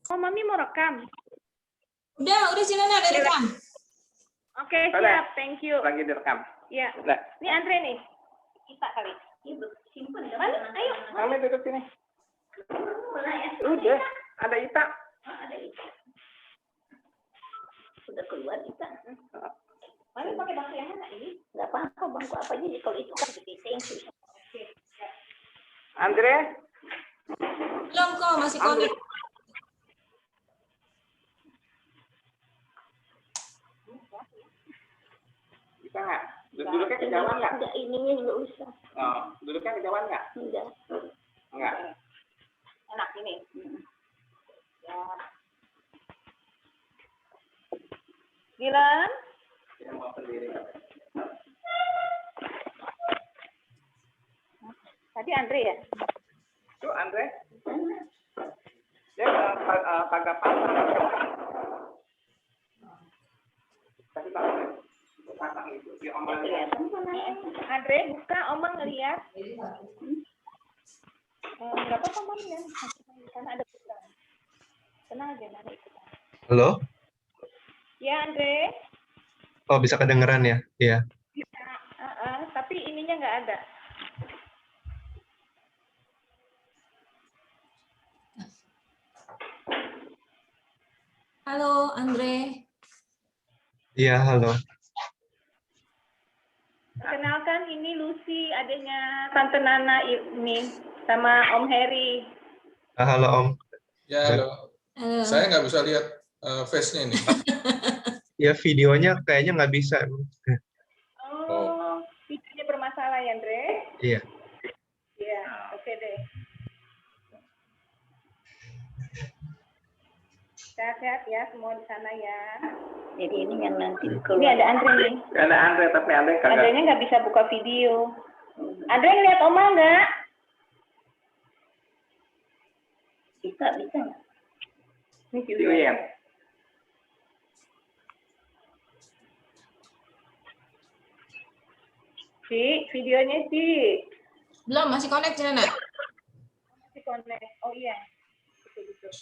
Oh, Mami mau rekam? Udah Cinana ada rekam. Oke, siap. Thank you. Lagi direkam. Ya. Nah. Ini Andre nih. Kita kali. Simpen. Mana? Ayo. Mami duduk sini. Udah. Ada Ita. Ada Ita. Sudah keluar Ita. Mami pakai bangku yang mana ini? Nggak apa-apa, bangku apa aja. Kalau itu kan gede. Thank you. Oke. Andre? Belum kok, masih connect. Bisa nggak? Duduknya kejauhan nggak? Enggak, ininya nggak usah. Oh, duduknya kejauhan nggak? Enggak. Nggak. Enak ini. Ya. Gilan? Dia mau sendiri. Tadi Andre ya? Tuh Andre. Dia kagak pasang. Tapi pasang itu di ombak. Andre buka, Oma ngeliat. Nggak apa-apa Mami ya. Karena ada putra. Tenang aja nanti ikutan. Halo? Ya Andre. Oh, bisa kedengeran ya? Iya. Bisa. Tapi ininya nggak ada. Halo Andre. Iya, halo. Kenalkan ini Lucy, adiknya Tante Nana ini sama Om Heri. Halo Om. Ya, halo. Halo. Saya nggak bisa lihat face-nya ini. Ya, videonya kayaknya nggak bisa. Oh, videonya bermasalah ya Andre? Iya. Iya, oke deh. Sehat-sehat ya semua di sana ya. Jadi ini yang nanti ini ada Andre nih. Ada Andre tapi Andre kagak. Andrenya nggak bisa buka video. Andre ngeliat Oma nggak? Bisa nggak? Ini Video ya. Videonya sih. Belum, masih connect Cinana. Masih connect. Oh iya. Betul.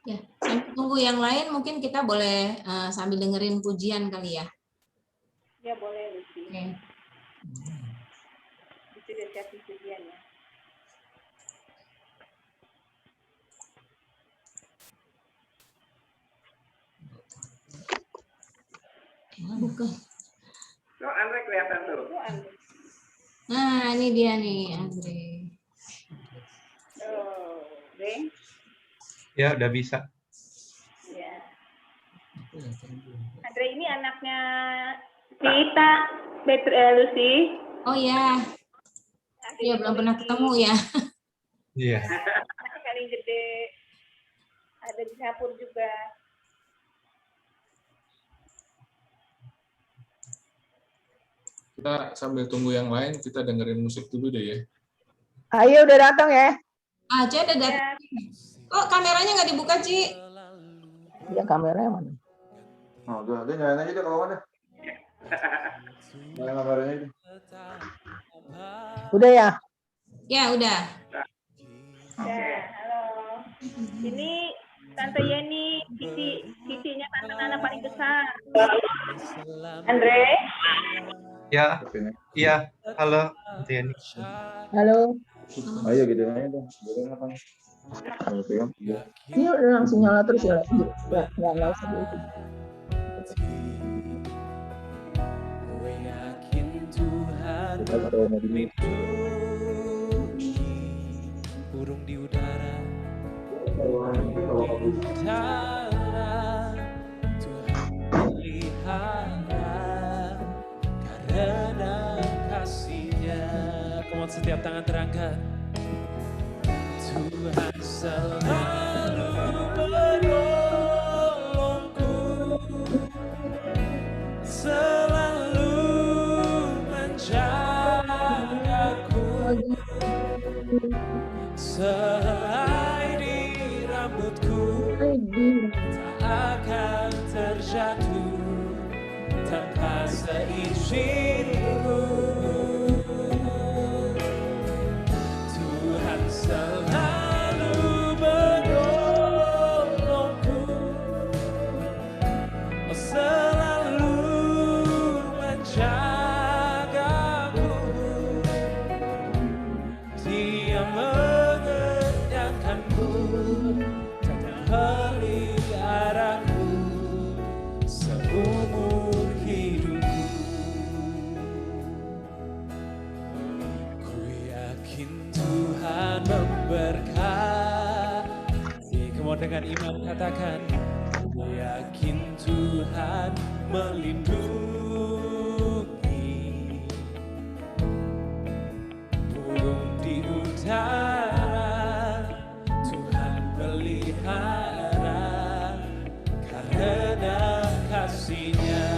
Ya, sambil tunggu yang lain mungkin kita boleh sambil dengerin pujian kali ya. Ya boleh Lucy. Oke. Itu udah siapin pujian ya. Bukan. Tuh Andre kelihatan tuh. Itu Andre. Nah, ini dia nih Andre. Oh, Andre. Ya, udah bisa. Ya. Andre ini anaknya Tita, Lucy. Oh ya. Iya, belum pernah ketemu ya. Iya. Anaknya paling gede. Ada di Singapura juga. Kita sambil tunggu yang lain, kita dengerin musik dulu deh ya. Ayo udah datang ya. Ah, Ci ada datang. Kok kameranya nggak dibuka, Ci? Ya kameranya mana? Oh, udah nyalain aja deh kalau mana. Nyalain kameranya aja. Udah ya? Ya, udah. Ya, halo. Ini Tante Yeni, cicinya Tante Nana paling besar. Andre? Ya, iya. Halo, Tiani. Halo. Ayo gitu aja dong. Boleh apa? Ini udah langsung nyala terus ya? Nggak usah gitu. Kita kalau mau gini. Burung di udara, Tuhan pelihara karena kasih-Nya. Come on, setiap tangan terangkat. Tuhan selalu menolongku. Sehelai di rambutku tak akan terjatuh tanpa seizinku. Tuhan selalu menolongku, selalu menjagaku. Dia mengenyangkanku dan peliharaku seumur hidupku. Ku yakin Tuhan memberkati. Kamu dengan iman katakan, ku yakin Tuhan melindungi. Burung di udara Tuhan pelihara karena kasih-Nya.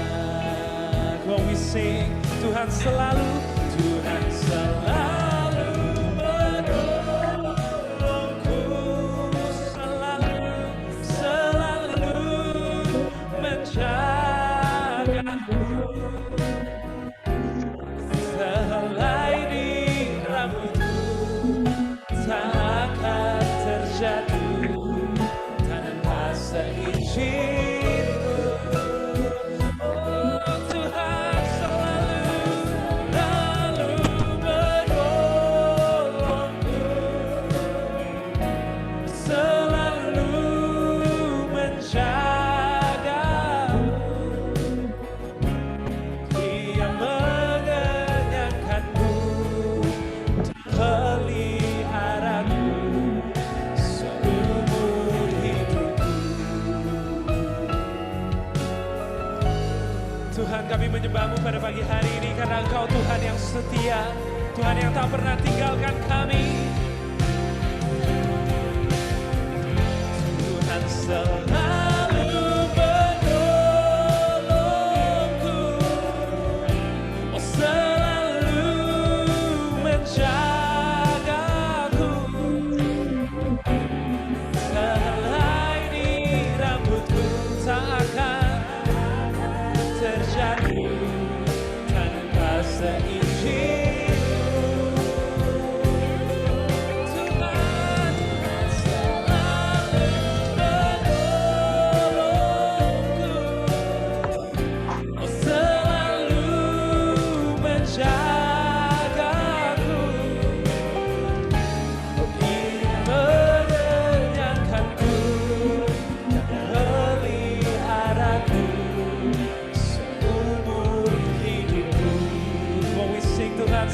Come on, we sing. Tuhan selalu menolongku, selalu menjagaku. Sehelai di rambutku tak akan terjatuh tanpa seizinku. Oh, Tuhan selalu menolongku, selalu menjagaku. Dia mengenyangkanku, peliharaku seumur hidupku. Tuhan, kami menyembah-Mu pada pagi hari ini karena Engkau Tuhan yang setia, Tuhan yang tak pernah tinggalkan kami. Tuhan selalu menolongku, selalu menjagaku. Sehelai di rambutku tak akan terjatuh tanpa seizinku. Tuhan selalu menolongku, selalu menjagaku. Dia mengenyangkanku dan peliharaku seumur hidupku. Mau we sing. Tuhan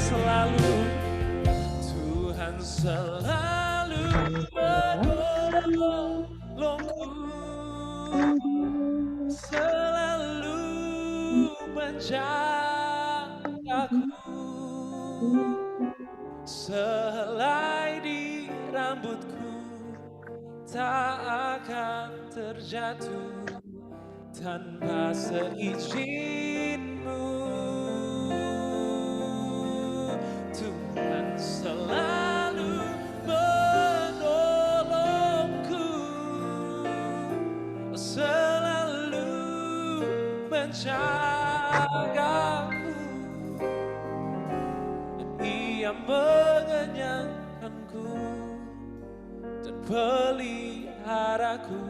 selalu menolongku, selalu menjagaku. Sehelai di rambutku tak akan terjatuh tanpa seizin-Mu. Tuhan selalu menolongku, selalu menjagaku. Dia mengenyangkanku dan peliharaku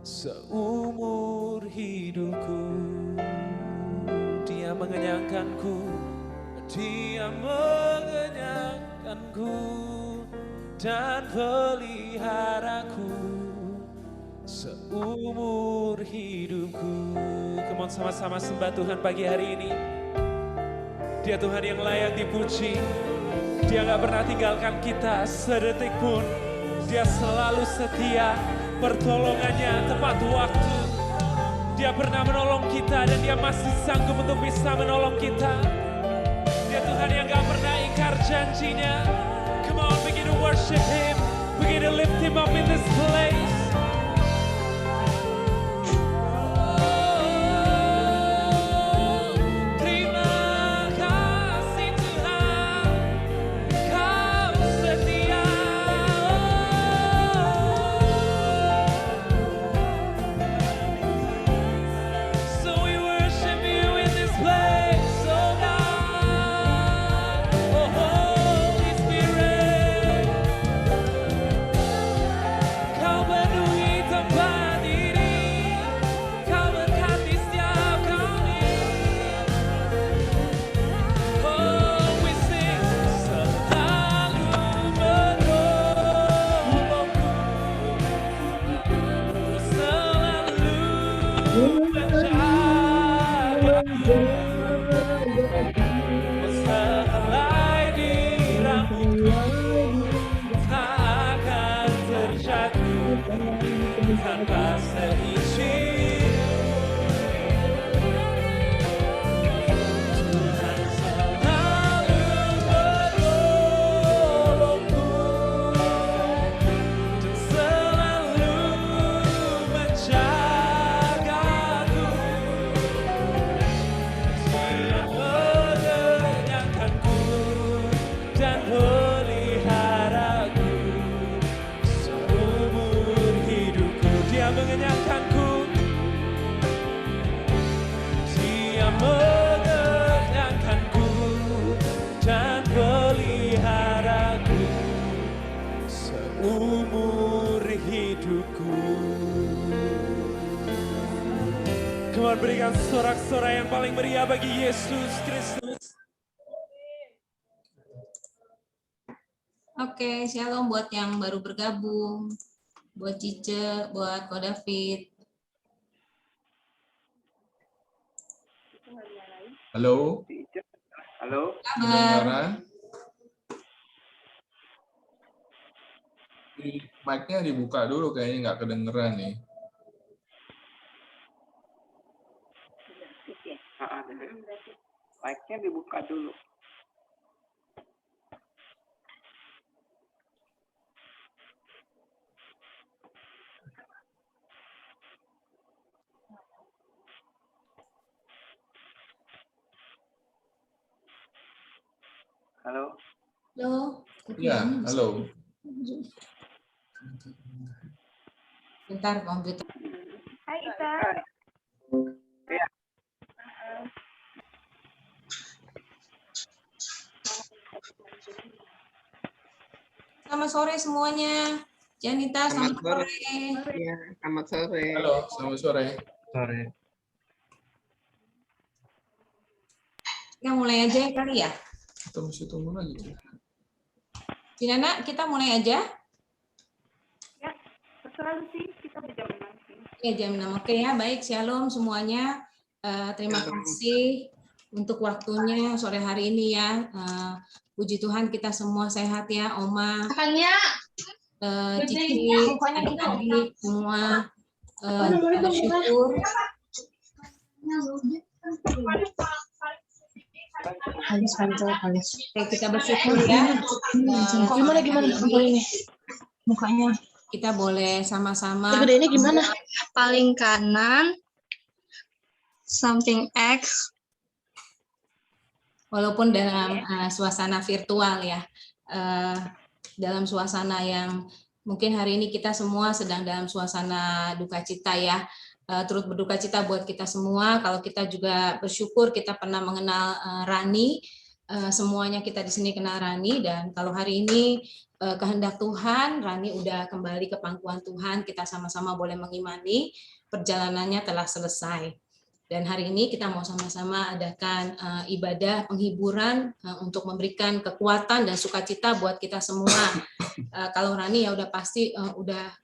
seumur hidupku. Dia mengenyangkanku, Dia mengenyangkanku dan peliharaku seumur hidupku. Come on, sama-sama sembah Tuhan pagi hari ini. Dia Tuhan yang layak dipuji. Dia gak pernah tinggalkan kita sedetik pun. Dia selalu setia, pertolongannya tepat waktu. Dia pernah menolong kita dan Dia masih sanggup untuk bisa menolong kita. Dia Tuhan yang gak pernah ingkar janjinya. Come on, begin to worship Him, begin to lift Him up in this place. Terima kasih Tuhan, Kau Sehelai di rambutku tak akan terjatuh tanpa seizin. Tuhan selalu menolongku dan selalu menjagaku. Dia mengenyangkanku dan peliharaku seumur hidupku. Dia mengenyangkanku. Dia mengenyangkanku dan peliharaku seumur hidupku. Tuhan berikan sorak-sorai yang paling meriah bagi Yesus Kristus. Oke, shalom buat yang baru bergabung, buat Cice, buat Ko David. Halo, Halo. Kabar? kedengaran? Mic-nya dibuka dulu, kayaknya nggak kedengeran nih. Mic-nya dibuka dulu. Halo. Halo. Ya, halo. Bentar, komputer. Hai Ita. Iya. Selamat sore semuanya. Janita, selamat sore. Ya, selamat sore. Halo, selamat sore. Sore. Kita mulai aja kali ya. Kita mesti tunggu lagi. Cinana, kita mulai aja. Ya, terserah lu sih, kita berjam 6 sih. Ya, jam 6. Oke ya, baik. Shalom semuanya. Terima kasih untuk waktunya sore hari ini ya. Puji Tuhan kita semua sehat ya, Oma. Cici, adik-adik semua bersyukur. Oke, kita bersyukur ya. Gimana ini mukanya? Kita boleh sama-sama. Gedenya gimana? Paling kanan, samping X. Walaupun dalam suasana virtual ya, dalam suasana yang mungkin hari ini kita semua sedang dalam suasana duka cita ya, turut berduka cita buat kita semua. Kalau kita juga bersyukur kita pernah mengenal Rani, semuanya kita di sini kenal Rani, dan kalau hari ini kehendak Tuhan, Rani udah kembali ke pangkuan Tuhan, kita sama-sama boleh mengimani perjalanannya telah selesai. Dan hari ini kita mau sama-sama adakan ibadah penghiburan untuk memberikan kekuatan dan sukacita buat kita semua. Kalau Rani ya udah pasti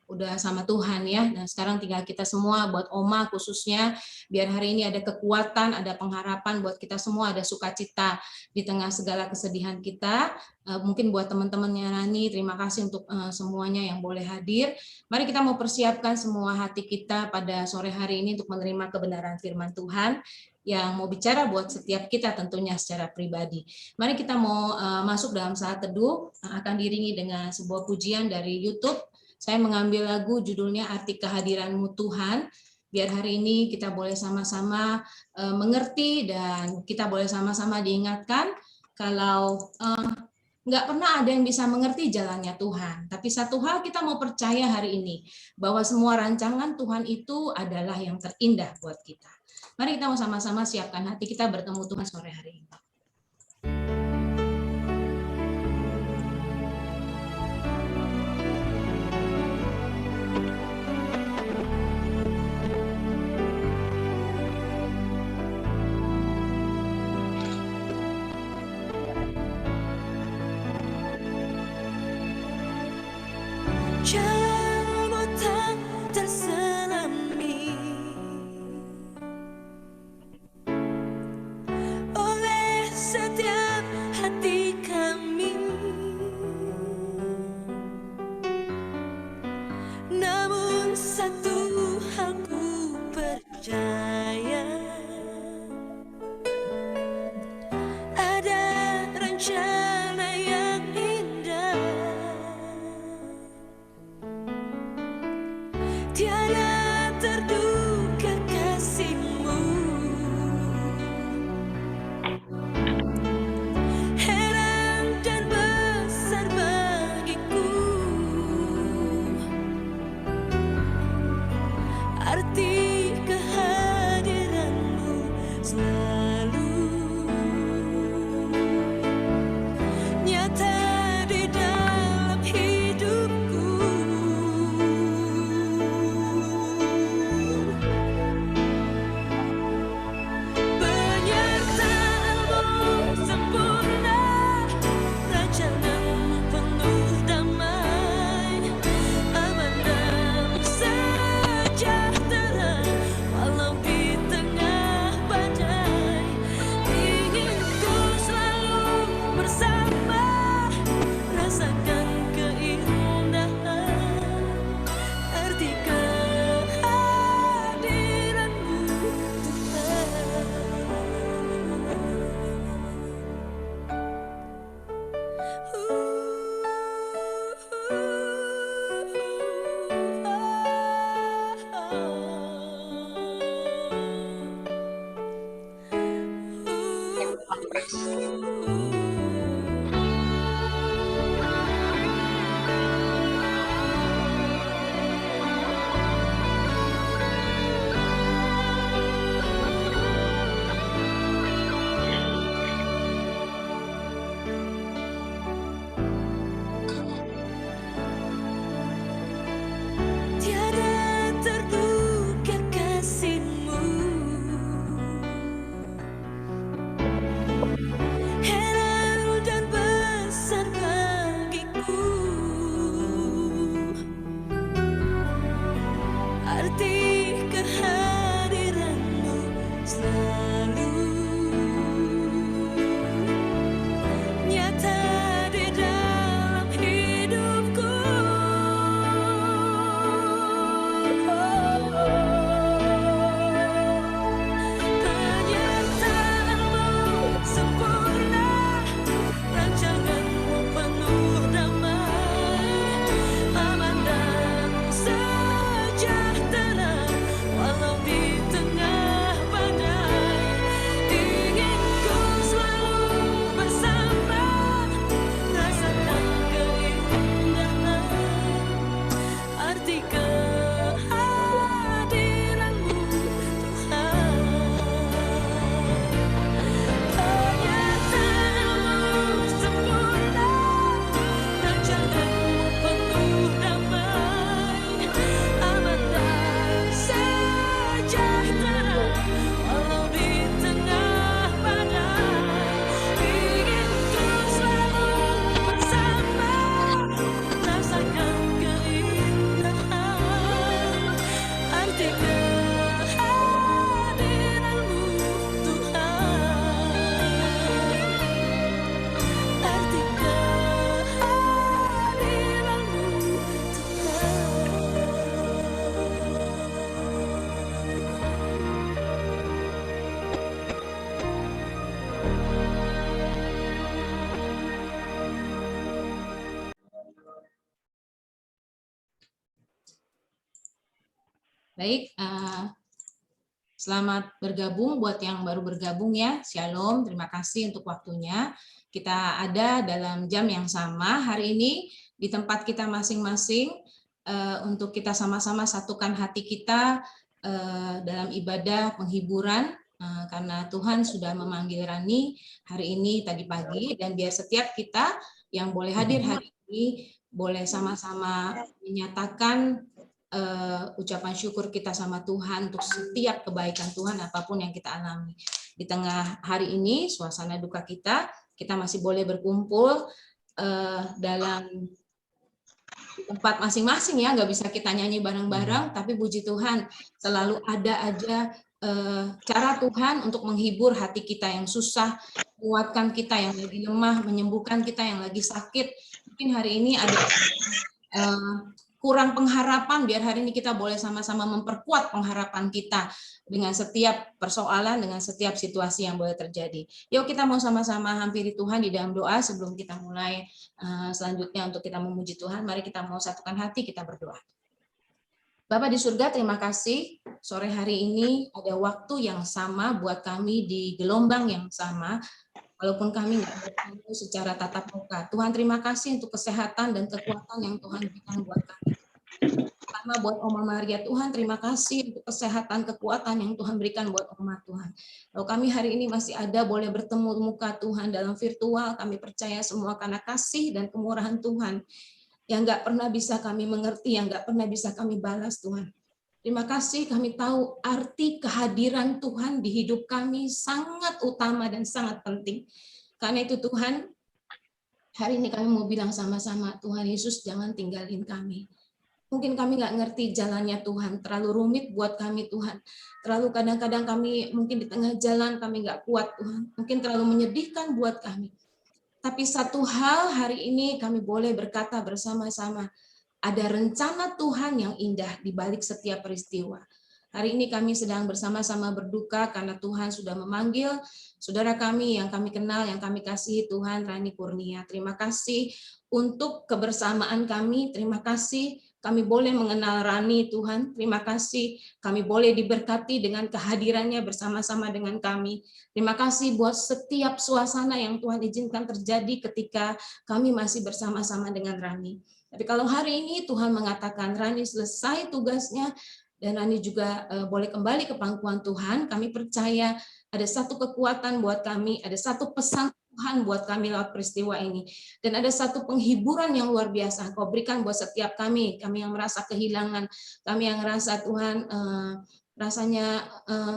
udah sama Tuhan ya. Dan sekarang tinggal kita semua buat Oma khususnya, biar hari ini ada kekuatan, ada pengharapan buat kita semua, ada sukacita di tengah segala kesedihan kita. Mungkin buat teman-temannya Rani, terima kasih untuk semuanya yang boleh hadir. Mari kita mau persiapkan semua hati kita pada sore hari ini untuk menerima kebenaran firman Tuhan yang mau bicara buat setiap kita tentunya secara pribadi. Mari kita mau masuk dalam saat teduh, akan diiringi dengan sebuah pujian dari YouTube. Saya mengambil lagu judulnya Arti Kehadiran-Mu Tuhan, biar hari ini kita boleh sama-sama mengerti dan kita boleh sama-sama diingatkan kalau nggak pernah ada yang bisa mengerti jalannya Tuhan. Tapi satu hal kita mau percaya hari ini, bahwa semua rancangan Tuhan itu adalah yang terindah buat kita. Mari kita mau sama-sama siapkan hati kita bertemu Tuhan sore hari ini. Jalanmu tak terselami, Tiada terduga kasih-Mu, heran dan besar bagiku, arti kehadiran-Mu selalu nyata di dalam hidupku. Penyertaan-Mu sempurna, rancangan-Mu penuh damai, aman dan sejahtera walau di tengah badai. Ingin ku selalu bersama, rasakan keindahan arti kehadiran-Mu, Tuhan. Penyertaan-Mu sempurna, rancangan-Mu penuh damai, aman dan sejahtera walau di tengah badai. Ingin ku selalu bersama, rasakan keindahan arti kehadiran-Mu, Tuhan. Arti kehadiran-Mu, Baik, selamat bergabung buat yang baru bergabung ya. Shalom, terima kasih untuk waktunya. Kita ada dalam jam yang sama hari ini di tempat kita masing-masing untuk kita sama-sama satukan hati kita dalam ibadah penghiburan karena Tuhan sudah memanggil Rani hari ini tadi pagi, dan biar setiap kita yang boleh hadir hari ini boleh sama-sama menyatakan ucapan syukur kita sama Tuhan untuk setiap kebaikan Tuhan apapun yang kita alami. Di tengah hari ini, suasana duka kita masih boleh berkumpul dalam tempat masing-masing ya, nggak bisa kita nyanyi bareng-bareng, tapi puji Tuhan selalu ada aja cara Tuhan untuk menghibur hati kita yang susah, menguatkan kita yang lagi lemah, menyembuhkan kita yang lagi sakit. Mungkin hari ini ada kurang pengharapan, biar hari ini kita boleh sama-sama memperkuat pengharapan kita dengan setiap persoalan, dengan setiap situasi yang boleh terjadi. Yuk kita mau sama-sama hampiri Tuhan di dalam doa sebelum kita mulai selanjutnya untuk kita memuji Tuhan. Mari kita mau satukan hati, kita berdoa. Bapa di surga, terima kasih sore hari ini ada waktu yang sama buat kami di gelombang yang sama. Walaupun kami nggak bertemu secara tatap muka. Tuhan terima kasih untuk kesehatan dan kekuatan yang Tuhan berikan buat kami. Pertama buat Oma Maria, Tuhan terima kasih untuk kesehatan, kekuatan yang Tuhan berikan buat Oma Tuhan. Kalau kami hari ini masih ada boleh bertemu muka Tuhan dalam virtual, kami percaya semua karena kasih dan kemurahan Tuhan yang nggak pernah bisa kami mengerti, yang nggak pernah bisa kami balas Tuhan. Terima kasih, kami tahu arti kehadiran Tuhan di hidup kami sangat utama dan sangat penting. Karena itu Tuhan, hari ini kami mau bilang sama-sama, Tuhan Yesus jangan tinggalin kami. Mungkin kami nggak ngerti jalannya Tuhan, terlalu rumit buat kami Tuhan. Terlalu kadang-kadang kami mungkin di tengah jalan kami nggak kuat Tuhan. Mungkin terlalu menyedihkan buat kami. Tapi satu hal hari ini kami boleh berkata bersama-sama, ada rencana Tuhan yang indah di balik setiap peristiwa. Hari ini kami sedang bersama-sama berduka karena Tuhan sudah memanggil saudara kami yang kami kenal, yang kami kasihi Tuhan, Rani Kurnia. Terima kasih untuk kebersamaan kami, terima kasih kami boleh mengenal Rani Tuhan. Terima kasih kami boleh diberkati dengan kehadirannya bersama-sama dengan kami. Terima kasih buat setiap suasana yang Tuhan izinkan terjadi ketika kami masih bersama-sama dengan Rani. Tapi kalau hari ini Tuhan mengatakan Rani selesai tugasnya dan Rani juga boleh kembali ke pangkuan Tuhan, kami percaya ada satu kekuatan buat kami, ada satu pesan Tuhan buat kami lewat peristiwa ini. Dan ada satu penghiburan yang luar biasa Kau berikan buat setiap kami yang merasa kehilangan, kami yang merasa Tuhan rasanya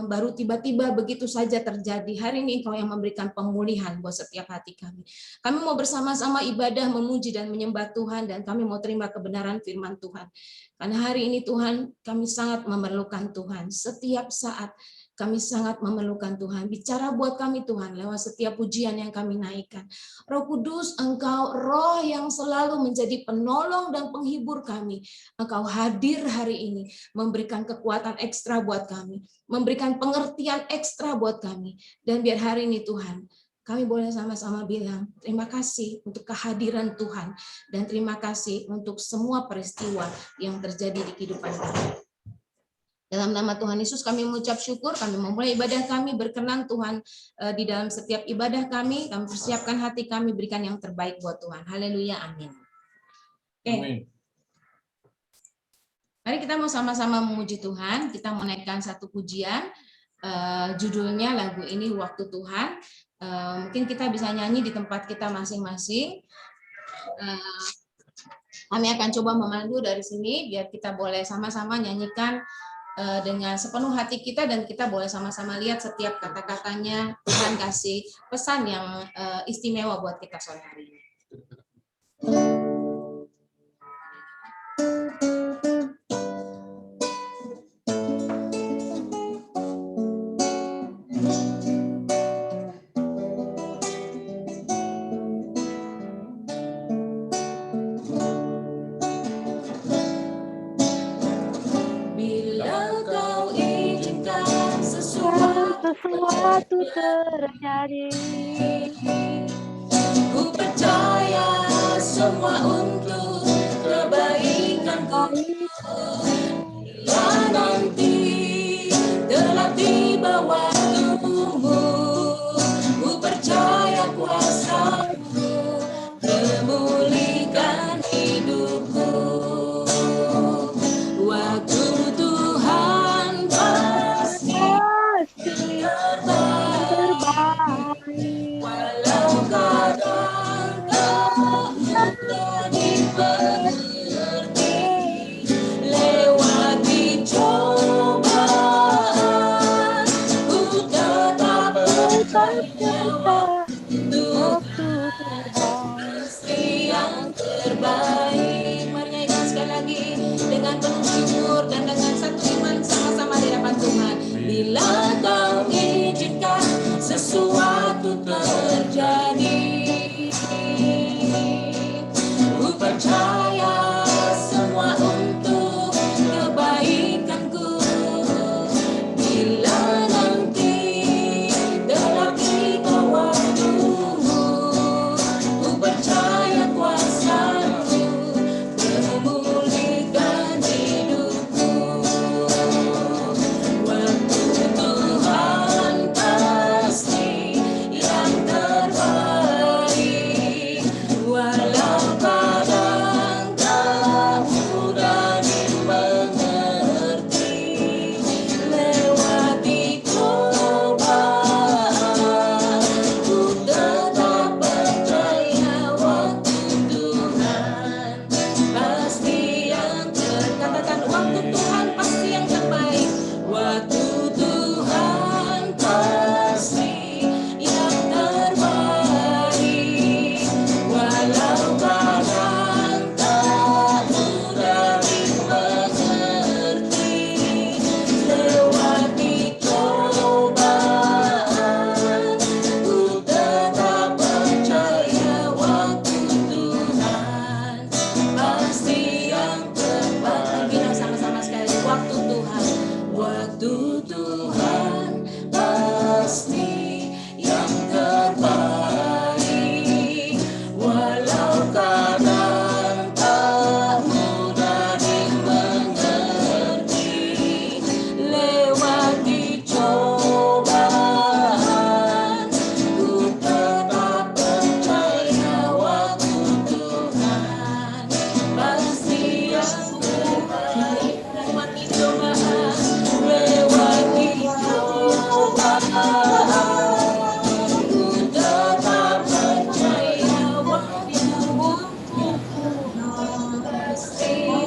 baru tiba-tiba begitu saja terjadi. Hari ini Kau yang memberikan pemulihan buat setiap hati kami. Kami mau bersama-sama ibadah, memuji dan menyembah Tuhan, dan kami mau terima kebenaran firman Tuhan. Karena hari ini Tuhan, kami sangat memerlukan Tuhan. Setiap saat kami sangat memerlukan Tuhan. Bicara buat kami Tuhan lewat setiap pujian yang kami naikkan. Roh Kudus, Engkau roh yang selalu menjadi penolong dan penghibur kami. Engkau hadir hari ini, memberikan kekuatan ekstra buat kami, memberikan pengertian ekstra buat kami. Dan biar hari ini Tuhan, kami boleh sama-sama bilang terima kasih untuk kehadiran Tuhan, dan terima kasih untuk semua peristiwa yang terjadi di kehidupan kami. Dalam nama Tuhan Yesus kami mengucap syukur, kami memulai ibadah kami, berkenan Tuhan di dalam setiap ibadah kami persiapkan hati kami, berikan yang terbaik buat Tuhan. Haleluya, amin. Oke. Mari kita mau sama-sama memuji Tuhan, kita menaikkan satu pujian, judulnya lagu ini Waktu Tuhan. Mungkin kita bisa nyanyi di tempat kita masing-masing. Kami akan coba memandu dari sini, biar kita boleh sama-sama nyanyikan dengan sepenuh hati kita, dan kita boleh sama-sama lihat setiap kata-katanya Tuhan kasih pesan yang istimewa buat kita sore hari ini. Sesuatu terjadi, ku percaya semua untuk kebaikanku. Bila nanti telah tiba waktumu, ku percaya kuasa-Mu memulihkan hidupku. Waktu Tuhan pasti terbaik, walau kadang kau tak dimengerti, lewati cobaan, ku tetap percaya waktu pasti yang terbaik. Mari nyanyikan sekali lagi dengan penuh syukur dan dengan satu iman sama-sama di hadapan Tuhan. Bila Kau izinkan sesuatu terjadi, ku percaya semua untuk kebaikanku. Bila nanti telah tiba waktumu, ku percaya kuasa-Mu memulihkan hidupku. Waktu Tuhan Ku tetap percaya waktu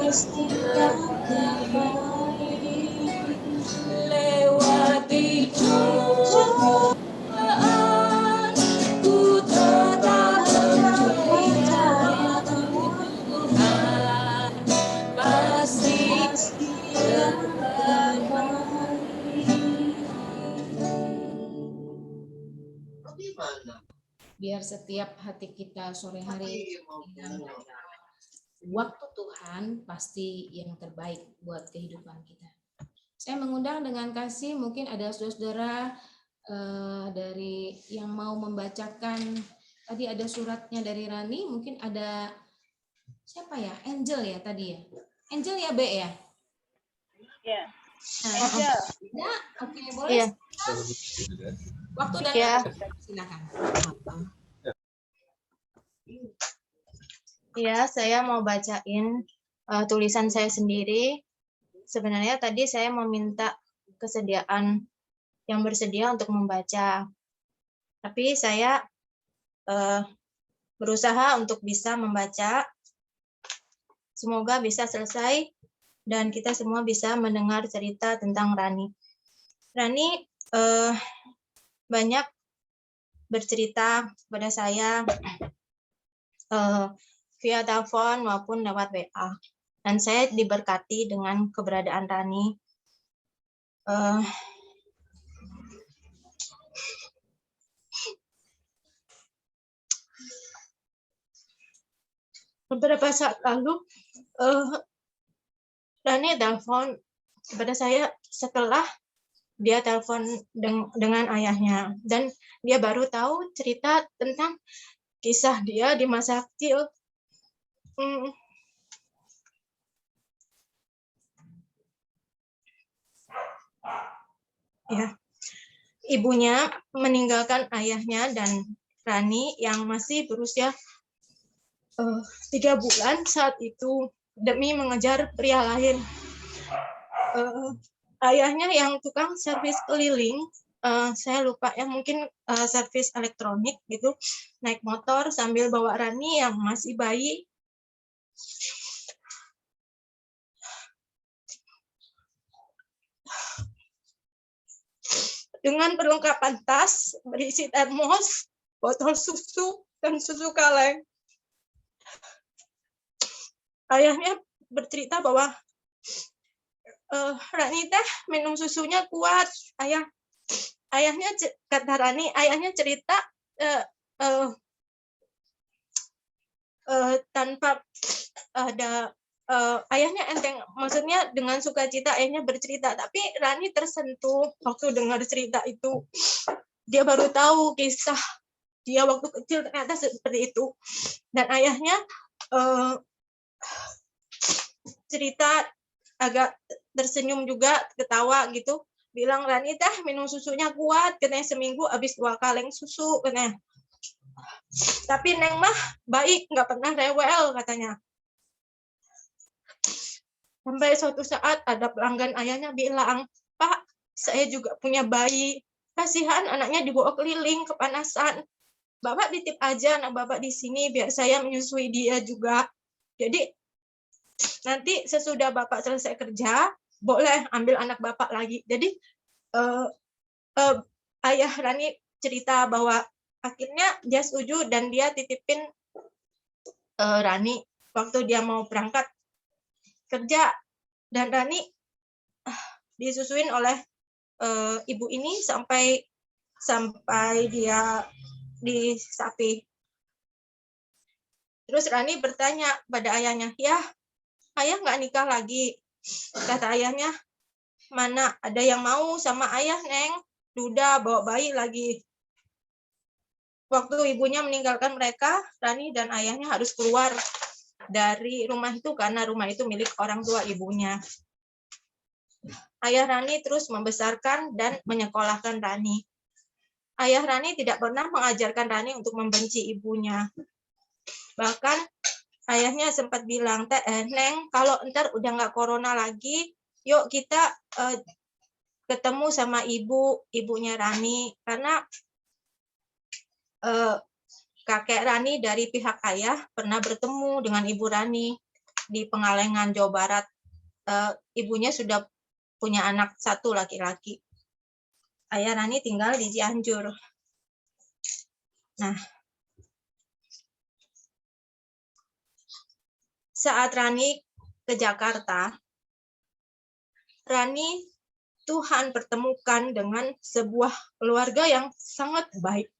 pasti terbaik. Lewati cobaan, ku tetap percaya Tuhan pasti Biar setiap hati kita sore hari ini, waktu Tuhan pasti yang terbaik buat kehidupan kita. Saya mengundang dengan kasih, mungkin ada saudara-saudara dari yang mau membacakan. Tadi ada suratnya dari Rani, mungkin ada siapa ya? Angel ya tadi ya? Angel ya, Be ya? Ya. Nah, Angel. ya, oke, boleh. Iya. Waktu dan Iya. silakan. Iya, saya mau bacain tulisan saya sendiri. Sebenarnya tadi saya meminta kesediaan yang bersedia untuk membaca. Tapi saya berusaha untuk bisa membaca. Semoga bisa selesai dan kita semua bisa mendengar cerita tentang Rani. Rani banyak bercerita pada saya via telepon maupun lewat WA. Dan saya diberkati dengan keberadaan Rani. Beberapa saat lalu, Rani telepon kepada saya setelah dia telepon dengan ayahnya. Dan dia baru tahu cerita tentang kisah dia di masa kecil. Ya, ibunya meninggalkan ayahnya dan Rani yang masih berusia 3 bulan saat itu demi mengejar pria lain. Ayahnya yang tukang servis keliling, saya lupa ya, mungkin servis elektronik gitu, naik motor sambil bawa Rani yang masih bayi. Dengan perlengkapan tas berisi termos, botol susu, dan susu kaleng. Ayahnya bercerita bahwa Rani teh minum susunya kuat. Ayahnya kata Rani, ayahnya cerita tanpa ada ayahnya enteng, maksudnya dengan sukacita ayahnya bercerita, tapi Rani tersentuh waktu dengar cerita itu. Dia baru tahu kisah dia waktu kecil ternyata seperti itu. Dan ayahnya cerita agak tersenyum juga, ketawa gitu, bilang Rani teh minum susunya kuat, katanya seminggu habis 2 kaleng susu katanya. Tapi Neng mah baik, nggak pernah rewel katanya. Sampai suatu saat ada pelanggan ayahnya bilang, Pak, saya juga punya bayi. Kasihan anaknya dibawa keliling, kepanasan. Bapak titip aja anak Bapak di sini biar saya menyusui dia juga. Jadi nanti sesudah Bapak selesai kerja, boleh ambil anak Bapak lagi. Jadi ayah Rani cerita bahwa akhirnya dia setuju dan dia titipin Rani waktu dia mau berangkat kerja, dan Rani disusuin oleh ibu ini sampai dia disapi. Terus Rani bertanya pada ayahnya, ya ayah nggak nikah lagi? Kata ayahnya, mana ada yang mau sama ayah Neng, duda bawa bayi lagi. Waktu ibunya meninggalkan mereka, Rani dan ayahnya harus keluar dari rumah itu karena rumah itu milik orang tua ibunya. Ayah Rani terus membesarkan dan menyekolahkan Rani. Ayah Rani tidak pernah mengajarkan Rani untuk membenci ibunya. Bahkan ayahnya sempat bilang, Neng, kalau ntar udah nggak corona lagi, yuk kita ketemu sama ibunya Rani, karena kakek Rani dari pihak ayah pernah bertemu dengan ibu Rani di Pengalengan, Jawa Barat. Ibunya sudah punya anak 1 laki-laki. Ayah Rani tinggal di Cianjur. Nah, saat Rani ke Jakarta, Rani Tuhan pertemukan dengan sebuah keluarga yang sangat baik.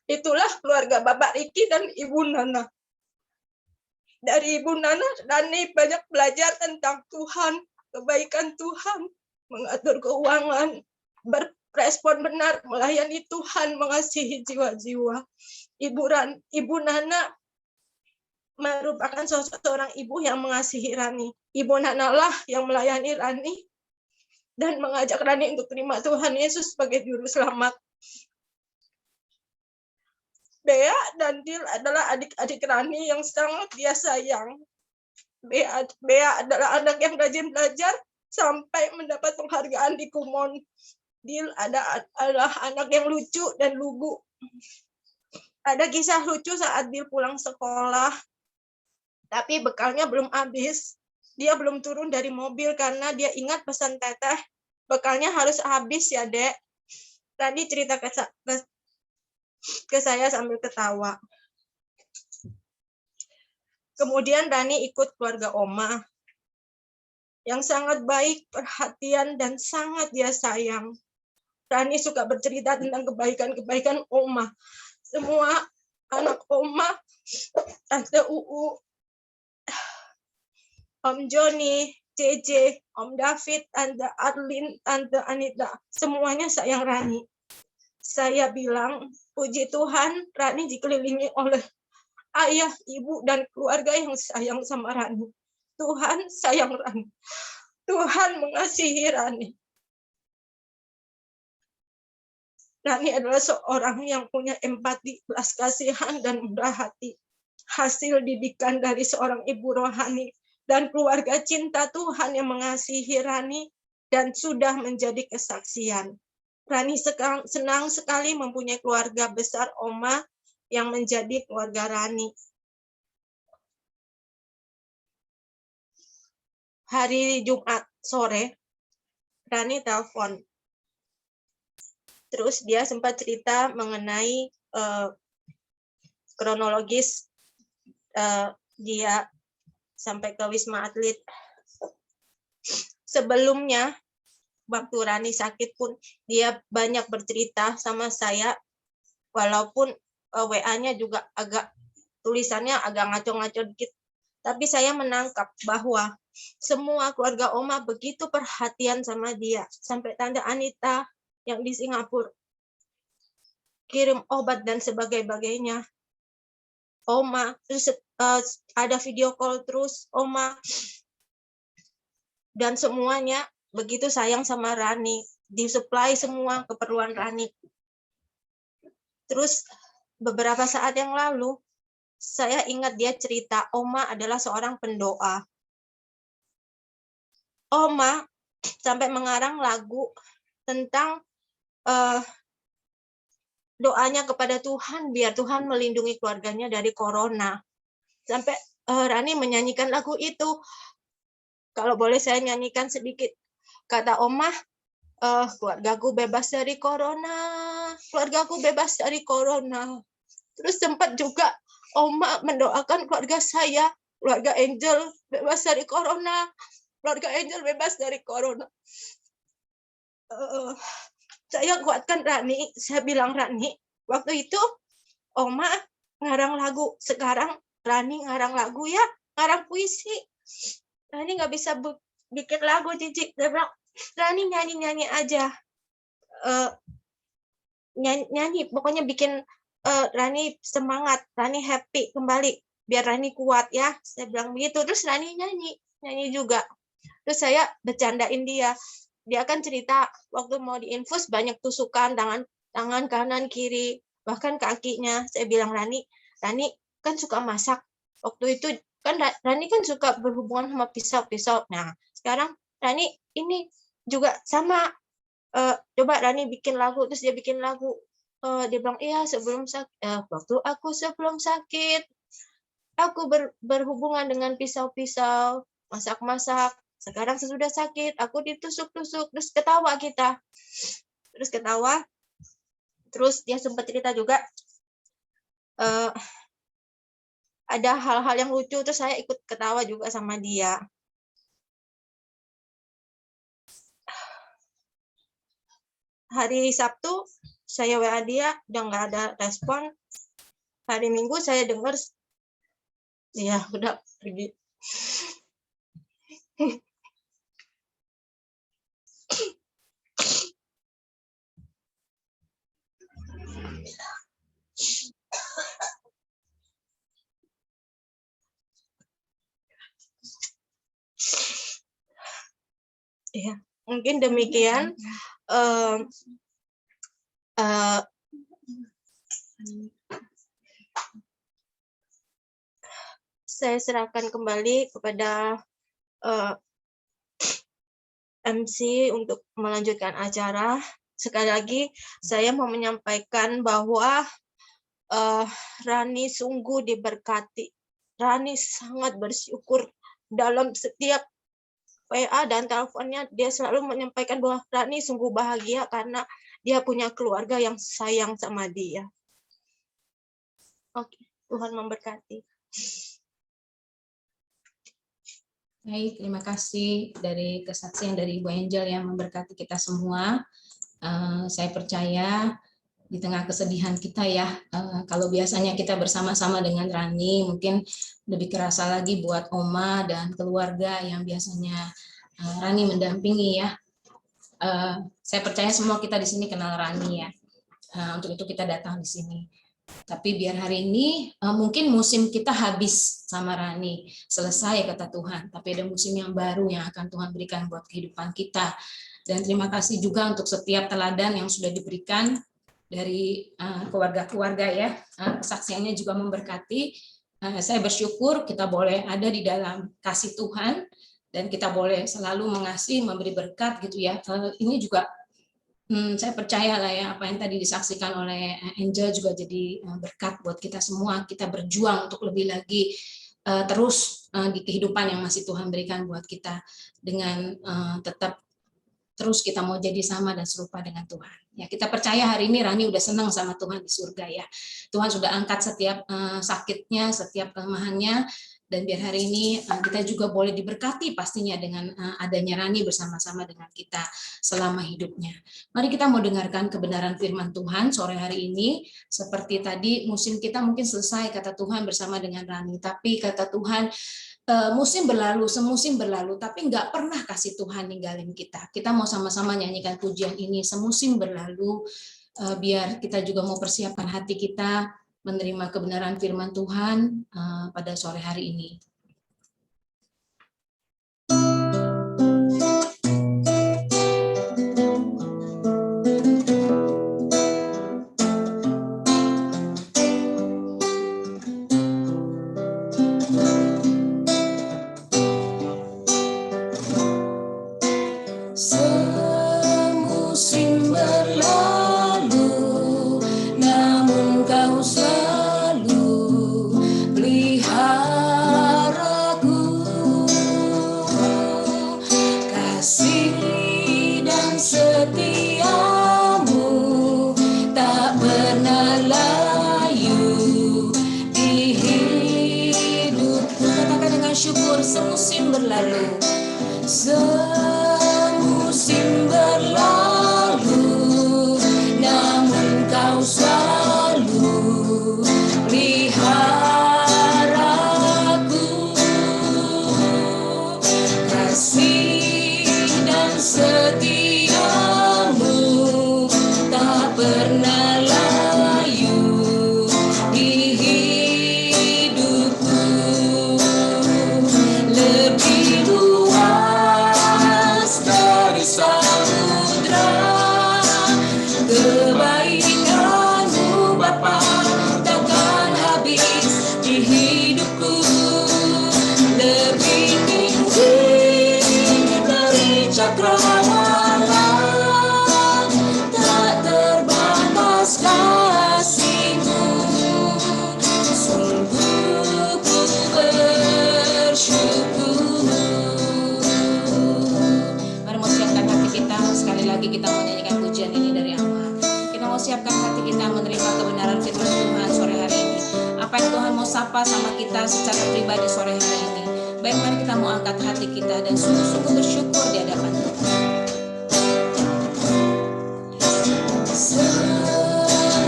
Itulah keluarga Bapak Riki dan Ibu Nana. Dari Ibu Nana, Rani banyak belajar tentang Tuhan, kebaikan Tuhan, mengatur keuangan, berrespon benar, melayani Tuhan, mengasihi jiwa-jiwa. Ibu Nana merupakan seorang ibu yang mengasihi Rani. Ibu Nana lah yang melayani Rani dan mengajak Rani untuk terima Tuhan Yesus sebagai juru selamat. Bea dan Dil adalah adik-adik Rani yang sangat dia sayang. Bea adalah anak yang rajin belajar sampai mendapat penghargaan di Kumon. Dil adalah anak yang lucu dan lugu. Ada kisah lucu saat Dil pulang sekolah, tapi bekalnya belum habis. Dia belum turun dari mobil karena dia ingat pesan teteh, bekalnya harus habis ya, Dek. Tadi cerita ke saya sambil ketawa. Kemudian Rani ikut keluarga Oma yang sangat baik, perhatian, dan sangat dia sayang. Rani suka bercerita tentang kebaikan-kebaikan Oma. Semua anak Oma, Tante Uu, Om Joni, JJ, Om David, Tante Arlin, Tante Anita, semuanya sayang Rani. Saya bilang, puji Tuhan, Rani dikelilingi oleh ayah, ibu, dan keluarga yang sayang sama Rani. Tuhan sayang Rani. Tuhan mengasihi Rani. Rani adalah seorang yang punya empati, belas kasihan, dan murah hati. Hasil didikan dari seorang ibu rohani dan keluarga cinta Tuhan yang mengasihi Rani dan sudah menjadi kesaksian. Rani senang sekali mempunyai keluarga besar Oma yang menjadi keluarga Rani. Hari Jumat sore, Rani telepon. Terus dia sempat cerita mengenai kronologis dia sampai ke Wisma Atlet. Sebelumnya, waktu Rani sakit pun dia banyak bercerita sama saya, walaupun WA-nya juga tulisannya agak ngaco-ngaco dikit. Tapi saya menangkap bahwa semua keluarga Oma begitu perhatian sama dia. Sampai Tante Anita yang di Singapura kirim obat dan sebagainya. Oma, terus ada video call terus Oma. Dan semuanya begitu sayang sama Rani, disuplai semua keperluan Rani. Terus beberapa saat yang lalu, saya ingat dia cerita Oma adalah seorang pendoa. Oma sampai mengarang lagu tentang doanya kepada Tuhan, biar Tuhan melindungi keluarganya dari corona. Sampai Rani menyanyikan lagu itu. Kalau boleh saya nyanyikan sedikit. Kata Oma, keluargaku bebas dari corona, keluargaku bebas dari corona. Terus sempat juga Oma mendoakan keluarga saya, keluarga Angel bebas dari corona, keluarga Angel bebas dari corona. Saya kuatkan Rani, saya bilang Rani, waktu itu Oma ngarang lagu, sekarang Rani ngarang lagu ya, ngarang puisi. Rani nggak bisa bikin lagu, Cici. Dia bilang, Rani nyanyi-nyanyi aja. Nyanyi, pokoknya bikin Rani semangat, Rani happy kembali, biar Rani kuat ya. Saya bilang begitu, terus Rani nyanyi juga. Terus saya bercandain dia. Dia kan cerita waktu mau diinfus banyak tusukan tangan kanan kiri, bahkan kakinya. Saya bilang Rani kan suka masak. Waktu itu kan Rani kan suka berhubungan sama pisau-pisau. Nah, sekarang Rani ini juga sama, coba Rani bikin lagu, terus dia bikin lagu. Dia bilang, iya waktu aku sebelum sakit, aku berhubungan dengan pisau-pisau, masak-masak. Sekarang sesudah sakit, aku ditusuk-tusuk. Terus ketawa kita. Terus ketawa. Terus dia sempat cerita juga, ada hal-hal yang lucu, terus saya ikut ketawa juga sama dia. Hari Sabtu, saya WA dia, udah nggak ada respon. Hari Minggu saya dengar, ya udah pergi. Ya, mungkin demikian. Saya serahkan kembali kepada MC untuk melanjutkan acara. Sekali lagi, saya mau menyampaikan bahwa Rani sungguh diberkati. Rani sangat bersyukur dalam setiap WA dan teleponnya, dia selalu menyampaikan bahwa Rani sungguh bahagia karena dia punya keluarga yang sayang sama dia. Oke, Tuhan memberkati. Baik, terima kasih dari kesaksian dari Ibu Angel yang memberkati kita semua. Saya percaya di tengah kesedihan kita ya, kalau biasanya kita bersama-sama dengan Rani, mungkin lebih kerasa lagi buat Oma dan keluarga yang biasanya Rani mendampingi ya. Saya percaya semua kita di sini kenal Rani ya. Untuk itu kita datang di sini. Tapi biar hari ini mungkin musim kita habis sama Rani, selesai kata Tuhan. Tapi ada musim yang baru yang akan Tuhan berikan buat kehidupan kita. Dan terima kasih juga untuk setiap teladan yang sudah diberikan dari keluarga-keluarga ya. Kesaksiannya juga memberkati. Saya bersyukur kita boleh ada di dalam kasih Tuhan dan kita boleh selalu mengasihi, memberi berkat gitu ya. Ini juga saya percaya lah ya, apa yang tadi disaksikan oleh Angel juga jadi berkat buat kita semua. Kita berjuang untuk lebih lagi terus di kehidupan yang masih Tuhan berikan buat kita dengan tetap terus kita mau jadi sama dan serupa dengan Tuhan. Ya, kita percaya hari ini Rani udah senang sama Tuhan di surga ya. Tuhan sudah angkat setiap sakitnya, setiap kelemahannya, dan biar hari ini kita juga boleh diberkati pastinya dengan adanya Rani bersama-sama dengan kita selama hidupnya. Mari kita mau dengarkan kebenaran firman Tuhan sore hari ini. Seperti tadi musim kita mungkin selesai kata Tuhan bersama dengan Rani, tapi kata Tuhan musim berlalu, semusim berlalu, tapi nggak pernah kasih Tuhan ninggalin kita. Kita mau sama-sama nyanyikan pujian ini, semusim berlalu, biar kita juga mau persiapkan hati kita menerima kebenaran firman Tuhan pada sore hari ini. Semusim berlalu, namun Kau selalu peliharaku. Kasih dan setiamu tak pernah layu di hidupku. Katakan dengan syukur, semusim berlalu. Semusim berlalu, namun Kau selalu peliharaku. Kasih dan setiamu tak pernah layu di hidupku. Lebih luas siapkan hati kita menerima kebenaran firman Tuhan sore hari ini. Apa yang Tuhan mau sapa sama kita secara pribadi sore hari ini. Baik, mari kita mau angkat hati kita dan sungguh-sungguh bersyukur di hadapan Tuhan.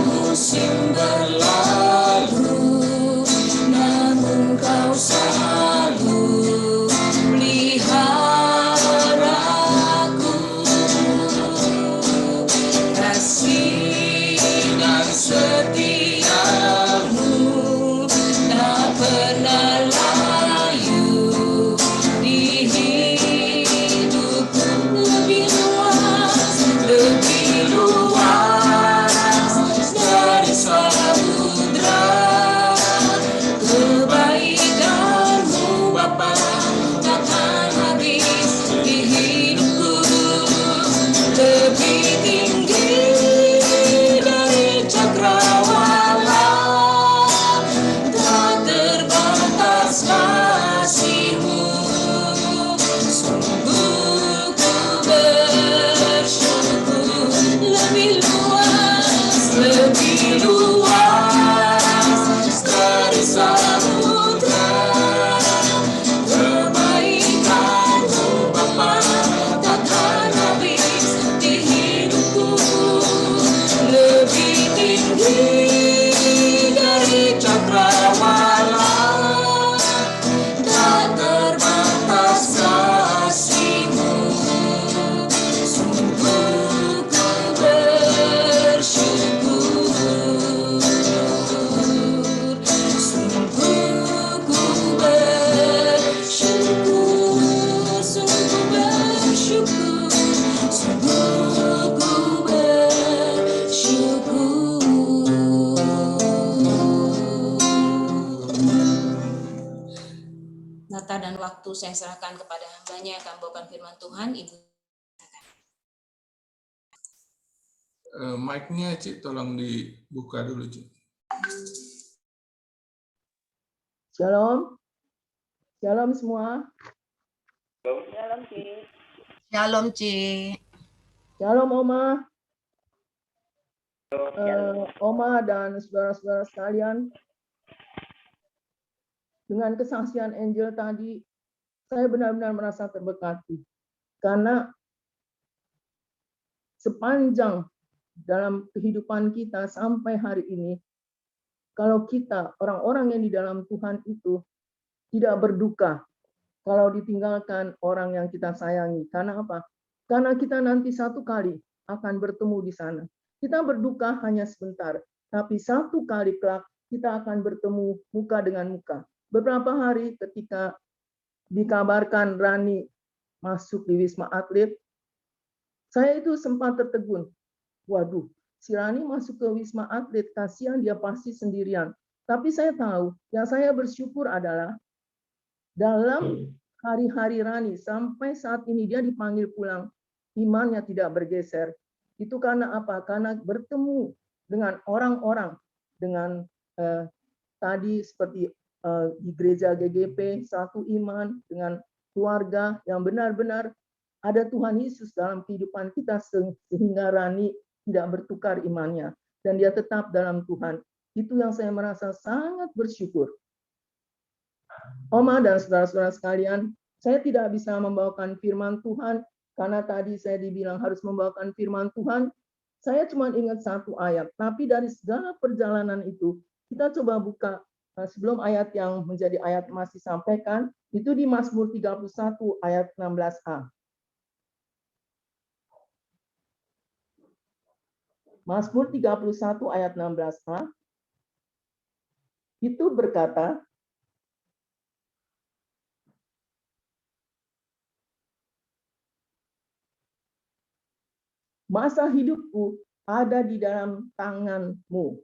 Musim berlalu, namun kau selalu pelihara aku. Kasih dan setiamu tak pernah layu di hidupku. Lebih luas dari samudra. Kebaikanmu Bapa takkan habis di hidupku. Lebih tinggi dari cakrawala, tak terbatas kasih-Mu. Sungguh ku bersyukur. Lebih luas dari samudra. Kebaikan-Mu Bapa takkan habis di hidupku. Lebih tinggi dari cakrawala, tak terbatas kasih-Mu. Sungguh ku bersyukur. Sungguh ku bersyukur. Sungguh bersyukur. Sungguh ku bersyukur. Data dan waktu saya serahkan kepada hambanya yang akan membawakan firman Tuhan, Ibu. Mic-nya Cik tolong dibuka dulu Cik. Shalom. Shalom semua. Shalom, Cik. Shalom, Cik. Shalom Oma. Oma dan saudara-saudara sekalian. Dengan kesaksian Angel tadi, saya benar-benar merasa terberkati. Karena sepanjang dalam kehidupan kita sampai hari ini, kalau kita, orang-orang yang di dalam Tuhan itu, tidak berduka kalau ditinggalkan orang yang kita sayangi. Karena apa? Karena kita nanti satu kali akan bertemu di sana. Kita berduka hanya sebentar, tapi satu kali kelak kita akan bertemu muka dengan muka. Beberapa hari ketika dikabarkan Rani masuk di Wisma Atlet, saya itu sempat tertegun. Waduh, si Rani masuk ke Wisma Atlet, kasihan dia pasti sendirian. Tapi saya tahu, yang saya bersyukur adalah dalam hari-hari Rani sampai saat ini dia dipanggil pulang, imannya tidak bergeser. Itu karena apa? Karena bertemu dengan orang-orang, dengan tadi seperti di gereja GGP, satu iman dengan keluarga yang benar-benar ada Tuhan Yesus dalam kehidupan kita sehingga Rani tidak bertukar imannya dan dia tetap dalam Tuhan. Itu yang saya merasa sangat bersyukur. Oma dan saudara-saudara sekalian, saya tidak bisa membawakan firman Tuhan karena tadi saya dibilang harus membawakan firman Tuhan. Saya cuma ingat satu ayat, tapi dari segala perjalanan itu kita coba buka sebelum ayat yang menjadi ayat Mas disampaikan, itu di Mazmur 31 ayat 16a. Mazmur 31 ayat 16a, itu berkata, masa hidupku ada di dalam tangan-Mu.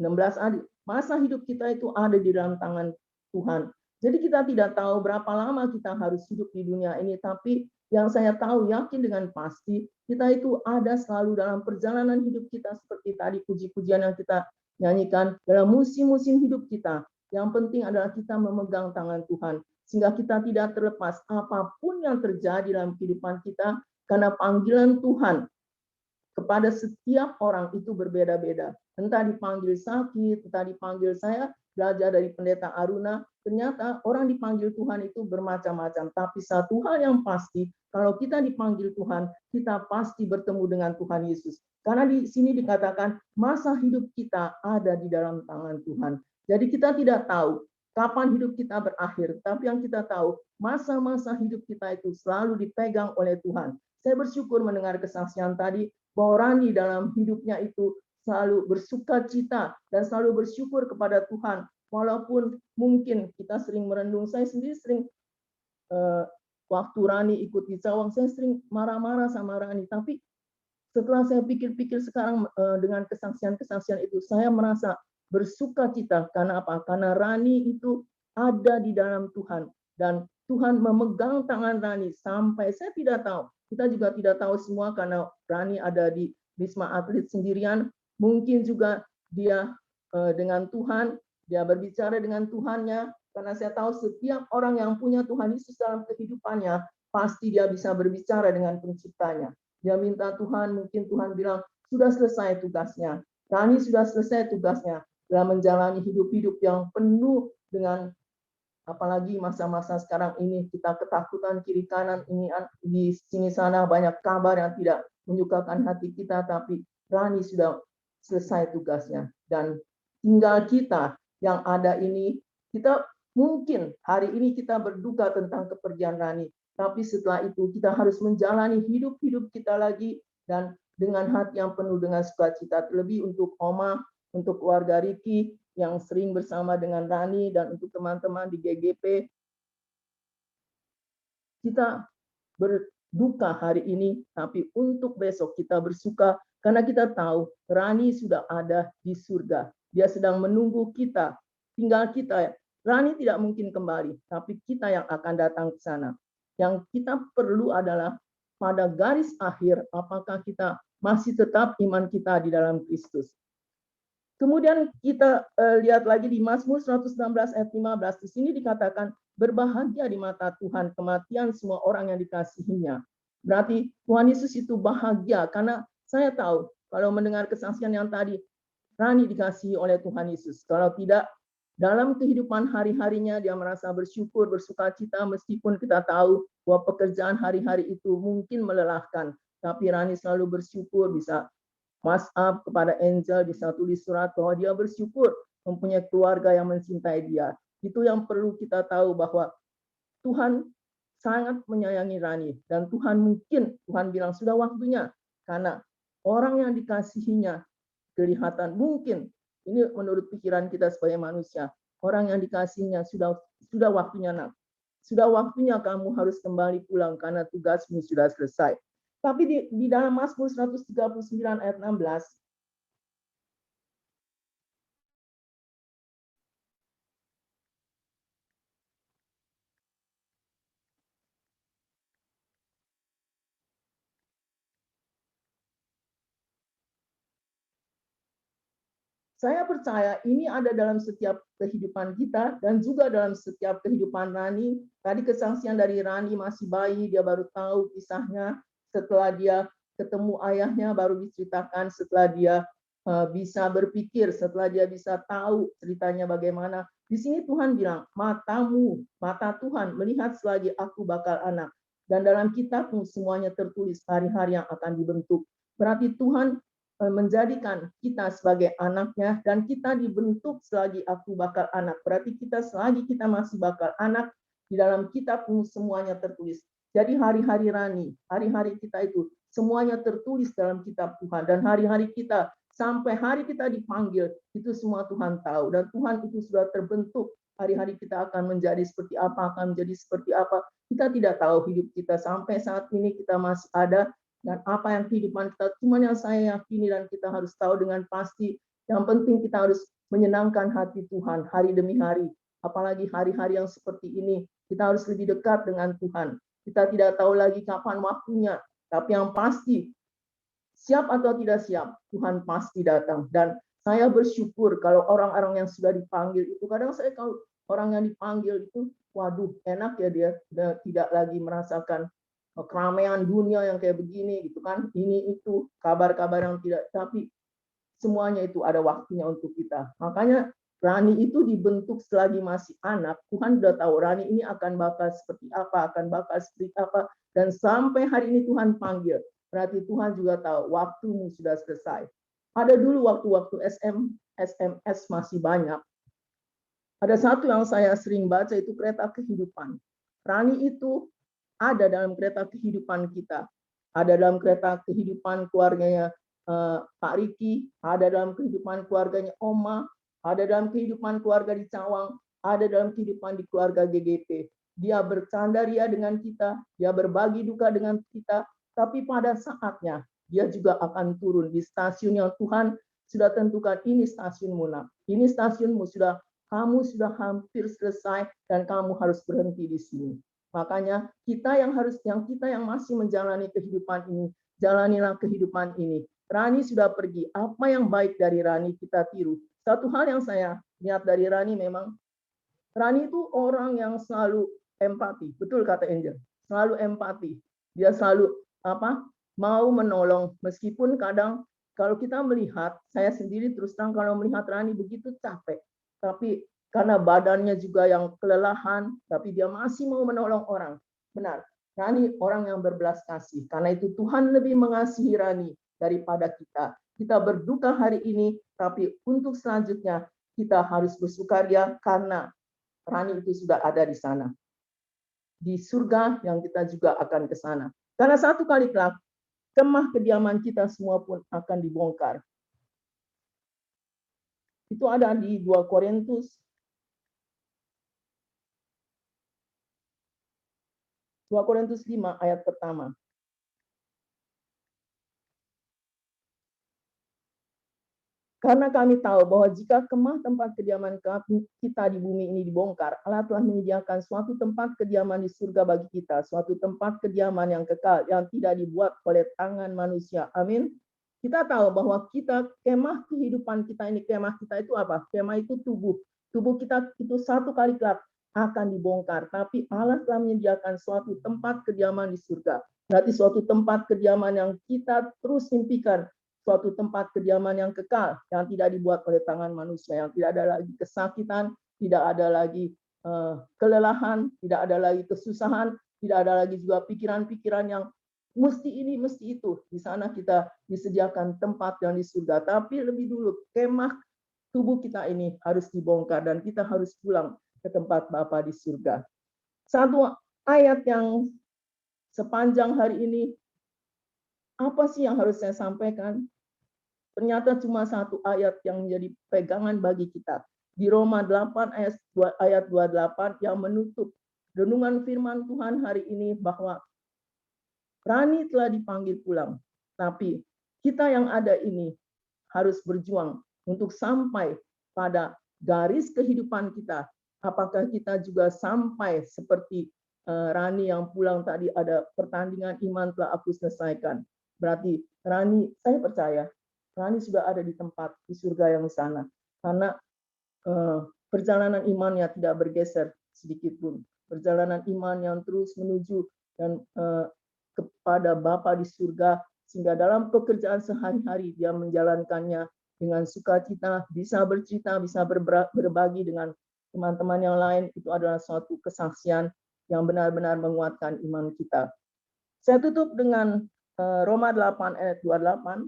16a, masa hidup kita itu ada di dalam tangan Tuhan. Jadi kita tidak tahu berapa lama kita harus hidup di dunia ini, tapi yang saya tahu yakin dengan pasti, kita itu ada selalu dalam perjalanan hidup kita seperti tadi puji-pujian yang kita nyanyikan dalam musim-musim hidup kita. Yang penting adalah kita memegang tangan Tuhan, sehingga kita tidak terlepas apapun yang terjadi dalam kehidupan kita, karena panggilan Tuhan kepada setiap orang itu berbeda-beda. Entah dipanggil sakit, entah dipanggil, saya belajar dari Pendeta Aruna, ternyata orang dipanggil Tuhan itu bermacam-macam. Tapi satu hal yang pasti, kalau kita dipanggil Tuhan, kita pasti bertemu dengan Tuhan Yesus. Karena di sini dikatakan masa hidup kita ada di dalam tangan Tuhan. Jadi kita tidak tahu kapan hidup kita berakhir, tapi yang kita tahu masa-masa hidup kita itu selalu dipegang oleh Tuhan. Saya bersyukur mendengar kesaksian tadi bahwa Rani dalam hidupnya itu selalu bersuka cita dan selalu bersyukur kepada Tuhan. Walaupun mungkin kita sering merenung, saya sendiri sering waktu Rani ikut di Cawang, saya sering marah-marah sama Rani. Tapi setelah saya pikir-pikir sekarang dengan kesaksian-kesaksian itu, saya merasa bersuka cita. Karena apa? Karena Rani itu ada di dalam Tuhan. Dan Tuhan memegang tangan Rani sampai saya tidak tahu. Kita juga tidak tahu semua karena Rani ada di Wisma Atlet sendirian. Mungkin juga dia dengan Tuhan, dia berbicara dengan Tuhannya, karena saya tahu setiap orang yang punya Tuhan Yesus dalam kehidupannya, pasti dia bisa berbicara dengan penciptanya. Dia minta Tuhan, mungkin Tuhan bilang, sudah selesai tugasnya. Rani sudah selesai tugasnya dalam menjalani hidup-hidup yang penuh dengan, apalagi masa-masa sekarang ini, kita ketakutan kiri kanan, ini di sini sana banyak kabar yang tidak menyukakan hati kita, tapi Rani sudah selesai tugasnya. Dan tinggal kita yang ada ini, kita mungkin hari ini kita berduka tentang kepergian Rani, tapi setelah itu kita harus menjalani hidup-hidup kita lagi dan dengan hati yang penuh dengan sukacita. Terlebih untuk Oma, untuk keluarga Riki yang sering bersama dengan Rani, dan untuk teman-teman di GGP. Kita berduka hari ini, tapi untuk besok kita bersuka karena kita tahu Rani sudah ada di surga. Dia sedang menunggu kita. Tinggal kita. Rani tidak mungkin kembali, tapi kita yang akan datang ke sana. Yang kita perlu adalah pada garis akhir, apakah kita masih tetap iman kita di dalam Kristus. Kemudian kita lihat lagi di Mazmur 116 ayat 15. Di sini dikatakan, berbahagia di mata Tuhan kematian semua orang yang dikasihinya. Berarti Tuhan Yesus itu bahagia, karena saya tahu kalau mendengar kesaksian yang tadi, Rani dikasihi oleh Tuhan Yesus. Kalau tidak, dalam kehidupan hari-harinya dia merasa bersyukur, bersuka cita, meskipun kita tahu bahwa pekerjaan hari-hari itu mungkin melelahkan. Tapi Rani selalu bersyukur, bisa WhatsApp kepada Angel, bisa tulis surat bahwa dia bersyukur mempunyai keluarga yang mencintai dia. Itu yang perlu kita tahu, bahwa Tuhan sangat menyayangi Rani. Dan Tuhan bilang sudah waktunya. Karena orang yang dikasihinya kelihatan, mungkin ini menurut pikiran kita sebagai manusia, orang yang dikasihnya sudah waktunya, nak. Sudah waktunya kamu harus kembali pulang karena tugasmu sudah selesai. Tapi di dalam Mazmur 139 ayat 16, saya percaya ini ada dalam setiap kehidupan kita dan juga dalam setiap kehidupan Rani. Tadi kesaksian dari Rani masih bayi, dia baru tahu kisahnya. Setelah dia ketemu ayahnya baru diceritakan, setelah dia bisa berpikir, setelah dia bisa tahu ceritanya bagaimana. Di sini Tuhan bilang, mata Tuhan melihat selagi aku bakal anak. Dan dalam kitabmu semuanya tertulis hari-hari yang akan dibentuk. Berarti Tuhan menjadikan kita sebagai anaknya, dan kita dibentuk selagi aku bakal anak. Berarti kita selagi kita masih bakal anak, di dalam kitabmu semuanya tertulis. Jadi hari-hari Rani, hari-hari kita itu semuanya tertulis dalam kitab Tuhan. Dan hari-hari kita sampai hari kita dipanggil, itu semua Tuhan tahu. Dan Tuhan itu sudah terbentuk. Hari-hari kita akan menjadi seperti apa, akan menjadi seperti apa. Kita tidak tahu hidup kita sampai saat ini kita masih ada. Dan apa yang kehidupan kita, cuma yang saya yakini dan kita harus tahu dengan pasti, yang penting kita harus menyenangkan hati Tuhan hari demi hari. Apalagi hari-hari yang seperti ini, kita harus lebih dekat dengan Tuhan. Kita tidak tahu lagi kapan waktunya, tapi yang pasti, siap atau tidak siap, Tuhan pasti datang. Dan saya bersyukur kalau orang-orang yang sudah dipanggil itu, kadang saya kalau orang yang dipanggil itu, waduh enak ya dia tidak lagi merasakan keramaian dunia yang kayak begini gitu kan, ini itu kabar-kabar yang tidak, tapi semuanya itu ada waktunya untuk kita. Makanya Rani itu dibentuk selagi masih anak. Tuhan sudah tahu Rani ini akan bakal seperti apa, dan sampai hari ini Tuhan panggil. Berarti Tuhan juga tahu waktumu sudah selesai. Ada dulu waktu-waktu SMS masih banyak. Ada satu yang saya sering baca itu kereta kehidupan. Rani itu ada dalam kereta kehidupan kita. Ada dalam kereta kehidupan keluarganya Pak Riki, ada dalam kehidupan keluarganya Oma, ada dalam kehidupan keluarga di Cawang, ada dalam kehidupan di keluarga GGP. Dia bercanda ria dengan kita, dia berbagi duka dengan kita, tapi pada saatnya dia juga akan turun di stasiun yang Tuhan sudah tentukan. Ini stasiunmu, nak. Ini stasiunmu, kamu sudah hampir selesai dan kamu harus berhenti di sini. Makanya kita yang masih menjalani kehidupan ini, jalanilah kehidupan ini. Rani sudah pergi. Apa yang baik dari Rani kita tiru. Satu hal yang saya lihat dari Rani, memang Rani itu orang yang selalu empati. Betul kata Angel. Selalu empati. Dia selalu mau menolong, meskipun kadang kalau kita melihat, saya sendiri terus terang kalau melihat Rani begitu capek. Tapi karena badannya juga yang kelelahan, tapi dia masih mau menolong orang. Benar, Rani orang yang berbelas kasih. Karena itu Tuhan lebih mengasihi Rani daripada kita. Kita berduka hari ini, tapi untuk selanjutnya kita harus bersukaria karena Rani itu sudah ada di sana. Di surga yang kita juga akan ke sana. Karena satu kali kelak, kemah kediaman kita semua pun akan dibongkar. Itu ada di 2 Korintus 5 ayat pertama. Karena kami tahu bahwa jika kemah tempat kediaman kita di bumi ini dibongkar, Allah telah menyediakan suatu tempat kediaman di surga bagi kita, suatu tempat kediaman yang kekal, yang tidak dibuat oleh tangan manusia. Amin. Kita tahu bahwa kemah kehidupan kita ini, kemah kita itu apa? Kemah itu tubuh. Tubuh kita itu satu kali kelak akan dibongkar, tapi Allah telah menyediakan suatu tempat kediaman di surga. Berarti suatu tempat kediaman yang kita terus impikan, suatu tempat kediaman yang kekal, yang tidak dibuat oleh tangan manusia, yang tidak ada lagi kesakitan, tidak ada lagi kelelahan, tidak ada lagi kesusahan, tidak ada lagi juga pikiran-pikiran yang mesti ini, mesti itu. Di sana kita disediakan tempat yang di surga. Tapi lebih dulu, kemah tubuh kita ini harus dibongkar dan kita harus pulang ke tempat Bapa di surga. Satu ayat yang sepanjang hari ini, apa sih yang harus saya sampaikan? Ternyata cuma satu ayat yang menjadi pegangan bagi kita. Di Roma 8 ayat 28 yang menutup renungan firman Tuhan hari ini, bahwa Rani telah dipanggil pulang. Tapi kita yang ada ini harus berjuang untuk sampai pada garis kehidupan kita. Apakah kita juga sampai seperti Rani yang pulang tadi, ada pertandingan iman telah aku selesaikan. Berarti Rani, saya percaya Rani sudah ada di tempat di surga yang sana. Karena perjalanan imannya tidak bergeser sedikit pun. Perjalanan iman yang terus menuju dan kepada Bapa di surga, sehingga dalam pekerjaan sehari-hari dia menjalankannya dengan sukacita, bisa bercerita, bisa berbagi dengan teman-teman yang lain. Itu adalah suatu kesaksian yang benar-benar menguatkan iman kita. Saya tutup dengan Roma 8 ayat 28.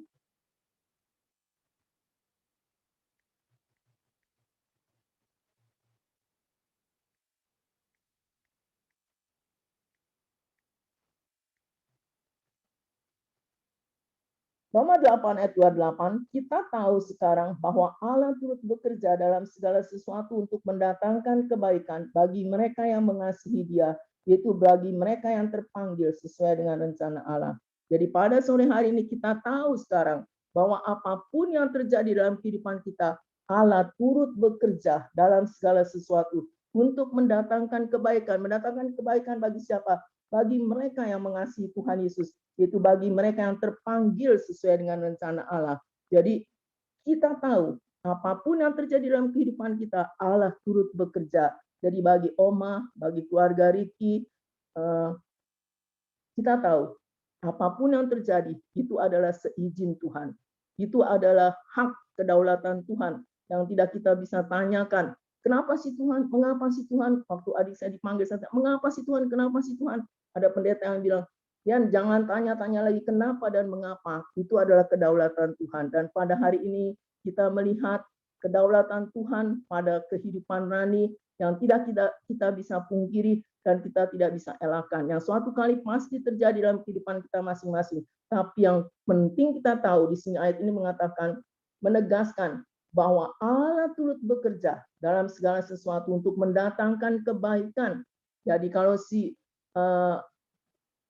Roma 8 ayat 28, kita tahu sekarang bahwa Allah turut bekerja dalam segala sesuatu untuk mendatangkan kebaikan bagi mereka yang mengasihi Dia, yaitu bagi mereka yang terpanggil sesuai dengan rencana Allah. Jadi pada sore hari ini kita tahu sekarang bahwa apapun yang terjadi dalam kehidupan kita, Allah turut bekerja dalam segala sesuatu untuk mendatangkan kebaikan. Mendatangkan kebaikan bagi siapa? Bagi mereka yang mengasihi Tuhan Yesus, yaitu bagi mereka yang terpanggil sesuai dengan rencana Allah. Jadi kita tahu apapun yang terjadi dalam kehidupan kita, Allah turut bekerja. Jadi bagi Oma, bagi keluarga Riki, kita tahu apapun yang terjadi itu adalah seizin Tuhan. Itu adalah hak kedaulatan Tuhan yang tidak kita bisa tanyakan. Kenapa sih Tuhan? Mengapa sih Tuhan? Waktu adik saya dipanggil, saya tanya, mengapa sih Tuhan? Kenapa sih Tuhan? Ada pendeta yang bilang, Yan, jangan tanya-tanya lagi kenapa dan mengapa. Itu adalah kedaulatan Tuhan. Dan pada hari ini kita melihat kedaulatan Tuhan pada kehidupan Rani yang tidak kita bisa pungkiri dan kita tidak bisa elakkan. Yang suatu kali pasti terjadi dalam kehidupan kita masing-masing. Tapi yang penting kita tahu di sini ayat ini mengatakan, menegaskan bahwa Allah turut bekerja dalam segala sesuatu untuk mendatangkan kebaikan. Jadi kalau si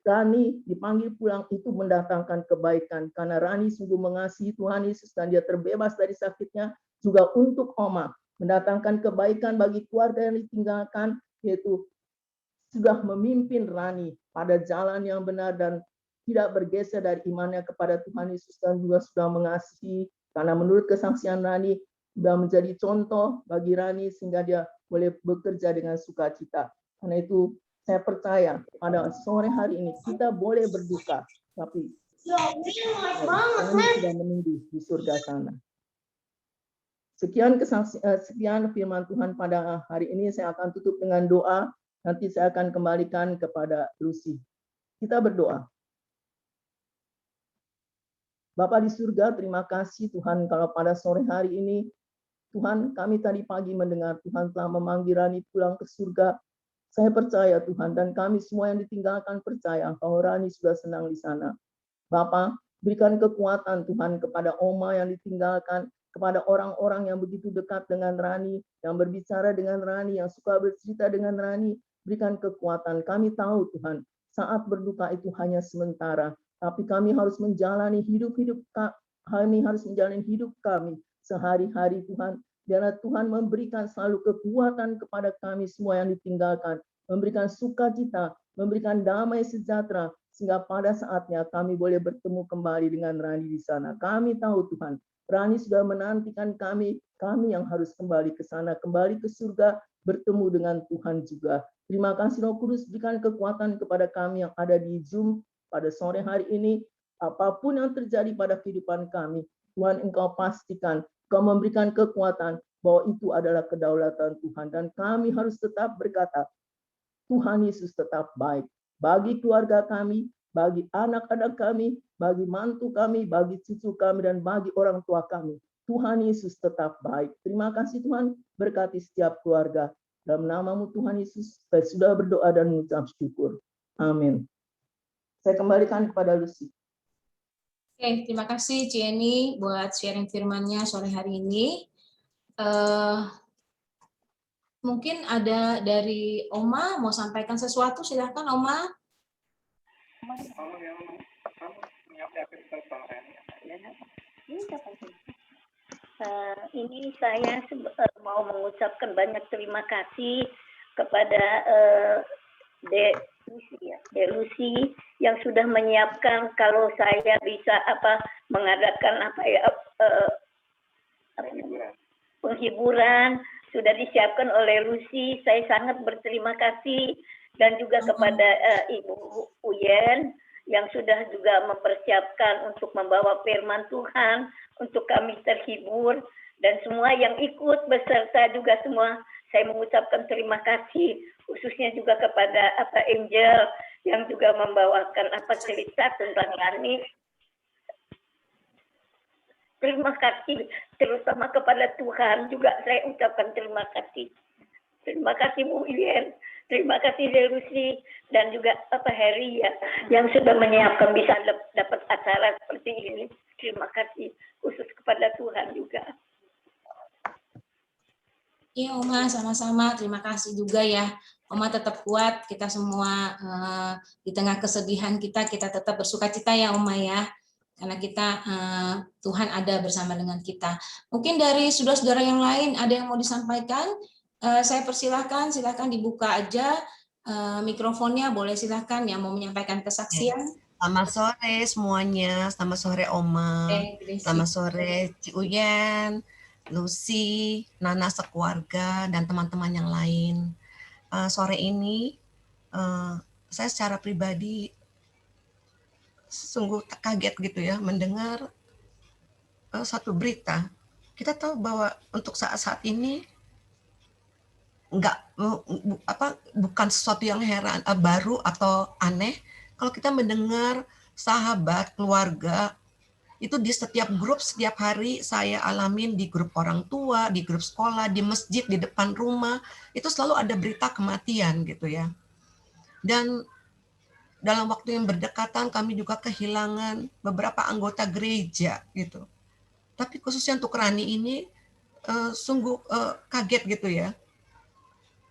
Rani dipanggil pulang itu mendatangkan kebaikan. Karena Rani sungguh mengasihi Tuhan Yesus dan dia terbebas dari sakitnya. Juga untuk Oma, mendatangkan kebaikan bagi keluarga yang ditinggalkan, yaitu sudah memimpin Rani pada jalan yang benar dan tidak bergeser dari imannya kepada Tuhan Yesus dan juga sudah mengasihi. Karena menurut kesaksian Rani, sudah menjadi contoh bagi Rani sehingga dia boleh bekerja dengan sukacita. Karena itu saya percaya pada sore hari ini kita boleh berduka, tapi Rani sudah menunggu di surga sana. Sekian firman Tuhan pada hari ini. Saya akan tutup dengan doa. Nanti saya akan kembalikan kepada Lucy. Kita berdoa. Bapa di surga, terima kasih Tuhan kalau pada sore hari ini, Tuhan kami tadi pagi mendengar Tuhan telah memanggil Rani pulang ke surga. Saya percaya Tuhan dan kami semua yang ditinggalkan percaya bahwa Rani sudah senang di sana. Bapa, berikan kekuatan Tuhan kepada Oma yang ditinggalkan, kepada orang-orang yang begitu dekat dengan Rani, yang berbicara dengan Rani, yang suka bercerita dengan Rani, berikan kekuatan. Kami tahu Tuhan, saat berduka itu hanya sementara, tapi kami harus menjalani hidup kami sehari-hari Tuhan. Biarlah Tuhan memberikan selalu kekuatan kepada kami semua yang ditinggalkan, memberikan sukacita, memberikan damai sejahtera, sehingga pada saatnya kami boleh bertemu kembali dengan Rani di sana. Kami tahu Tuhan, Rani sudah menantikan kami yang harus kembali ke sana, kembali ke surga, bertemu dengan Tuhan juga. Terima kasih Roh Kudus, berikan kekuatan kepada kami yang ada di Zoom pada sore hari ini. Apapun yang terjadi pada kehidupan kami, Tuhan Engkau pastikan, Engkau memberikan kekuatan bahwa itu adalah kedaulatan Tuhan. Dan kami harus tetap berkata, Tuhan Yesus tetap baik. Bagi keluarga kami, bagi anak-anak kami, bagi mantu kami, bagi cucu kami, dan bagi orang tua kami. Tuhan Yesus tetap baik. Terima kasih Tuhan, berkati setiap keluarga. Dalam nama-Mu Tuhan Yesus, saya sudah berdoa dan mengucap syukur. Amin. Saya kembalikan kepada Lucy. Oke, terima kasih Jenny buat sharing firman-nya sore hari ini. Mungkin ada dari Oma mau sampaikan sesuatu, silahkan Oma. Ini saya mau mengucapkan banyak terima kasih kepada Lucy yang sudah menyiapkan kalau saya bisa mengadakan penghiburan sudah disiapkan oleh Lucy. Saya sangat berterima kasih dan juga kepada Ibu Uyen yang sudah juga mempersiapkan untuk membawa firman Tuhan untuk kami terhibur dan semua yang ikut beserta juga semua. Saya mengucapkan terima kasih khususnya juga kepada Angel yang juga membawakan cerita tentang Rani. Terima kasih terutama kepada Tuhan juga saya ucapkan terima kasih. Terima kasih Bu Yen, terima kasih Lucy dan juga Heri ya yang sudah menyiapkan bisa dapat acara seperti ini. Terima kasih khusus kepada Tuhan juga. Iya Oma, sama-sama. Terima kasih juga ya. Oma tetap kuat, kita semua di tengah kesedihan kita tetap bersukacita ya Oma ya. Karena kita, Tuhan ada bersama dengan kita. Mungkin dari saudara-saudara yang lain ada yang mau disampaikan? Saya persilahkan, silakan dibuka aja mikrofonnya, boleh silakan yang mau menyampaikan kesaksian. Selamat sore semuanya, selamat sore Oma, selamat sore Ci Uyen, Lucy, Nana sekeluarga, dan teman-teman yang lain. Sore ini saya secara pribadi sungguh kaget gitu ya mendengar satu berita. Kita tahu bahwa untuk saat-saat ini bukan sesuatu yang baru atau aneh kalau kita mendengar sahabat, keluarga itu di setiap grup setiap hari saya alamin, di grup orang tua, di grup sekolah, di masjid, di depan rumah, itu selalu ada berita kematian gitu ya. Dan dalam waktu yang berdekatan kami juga kehilangan beberapa anggota gereja gitu. Tapi khususnya untuk Rani ini sungguh kaget gitu ya.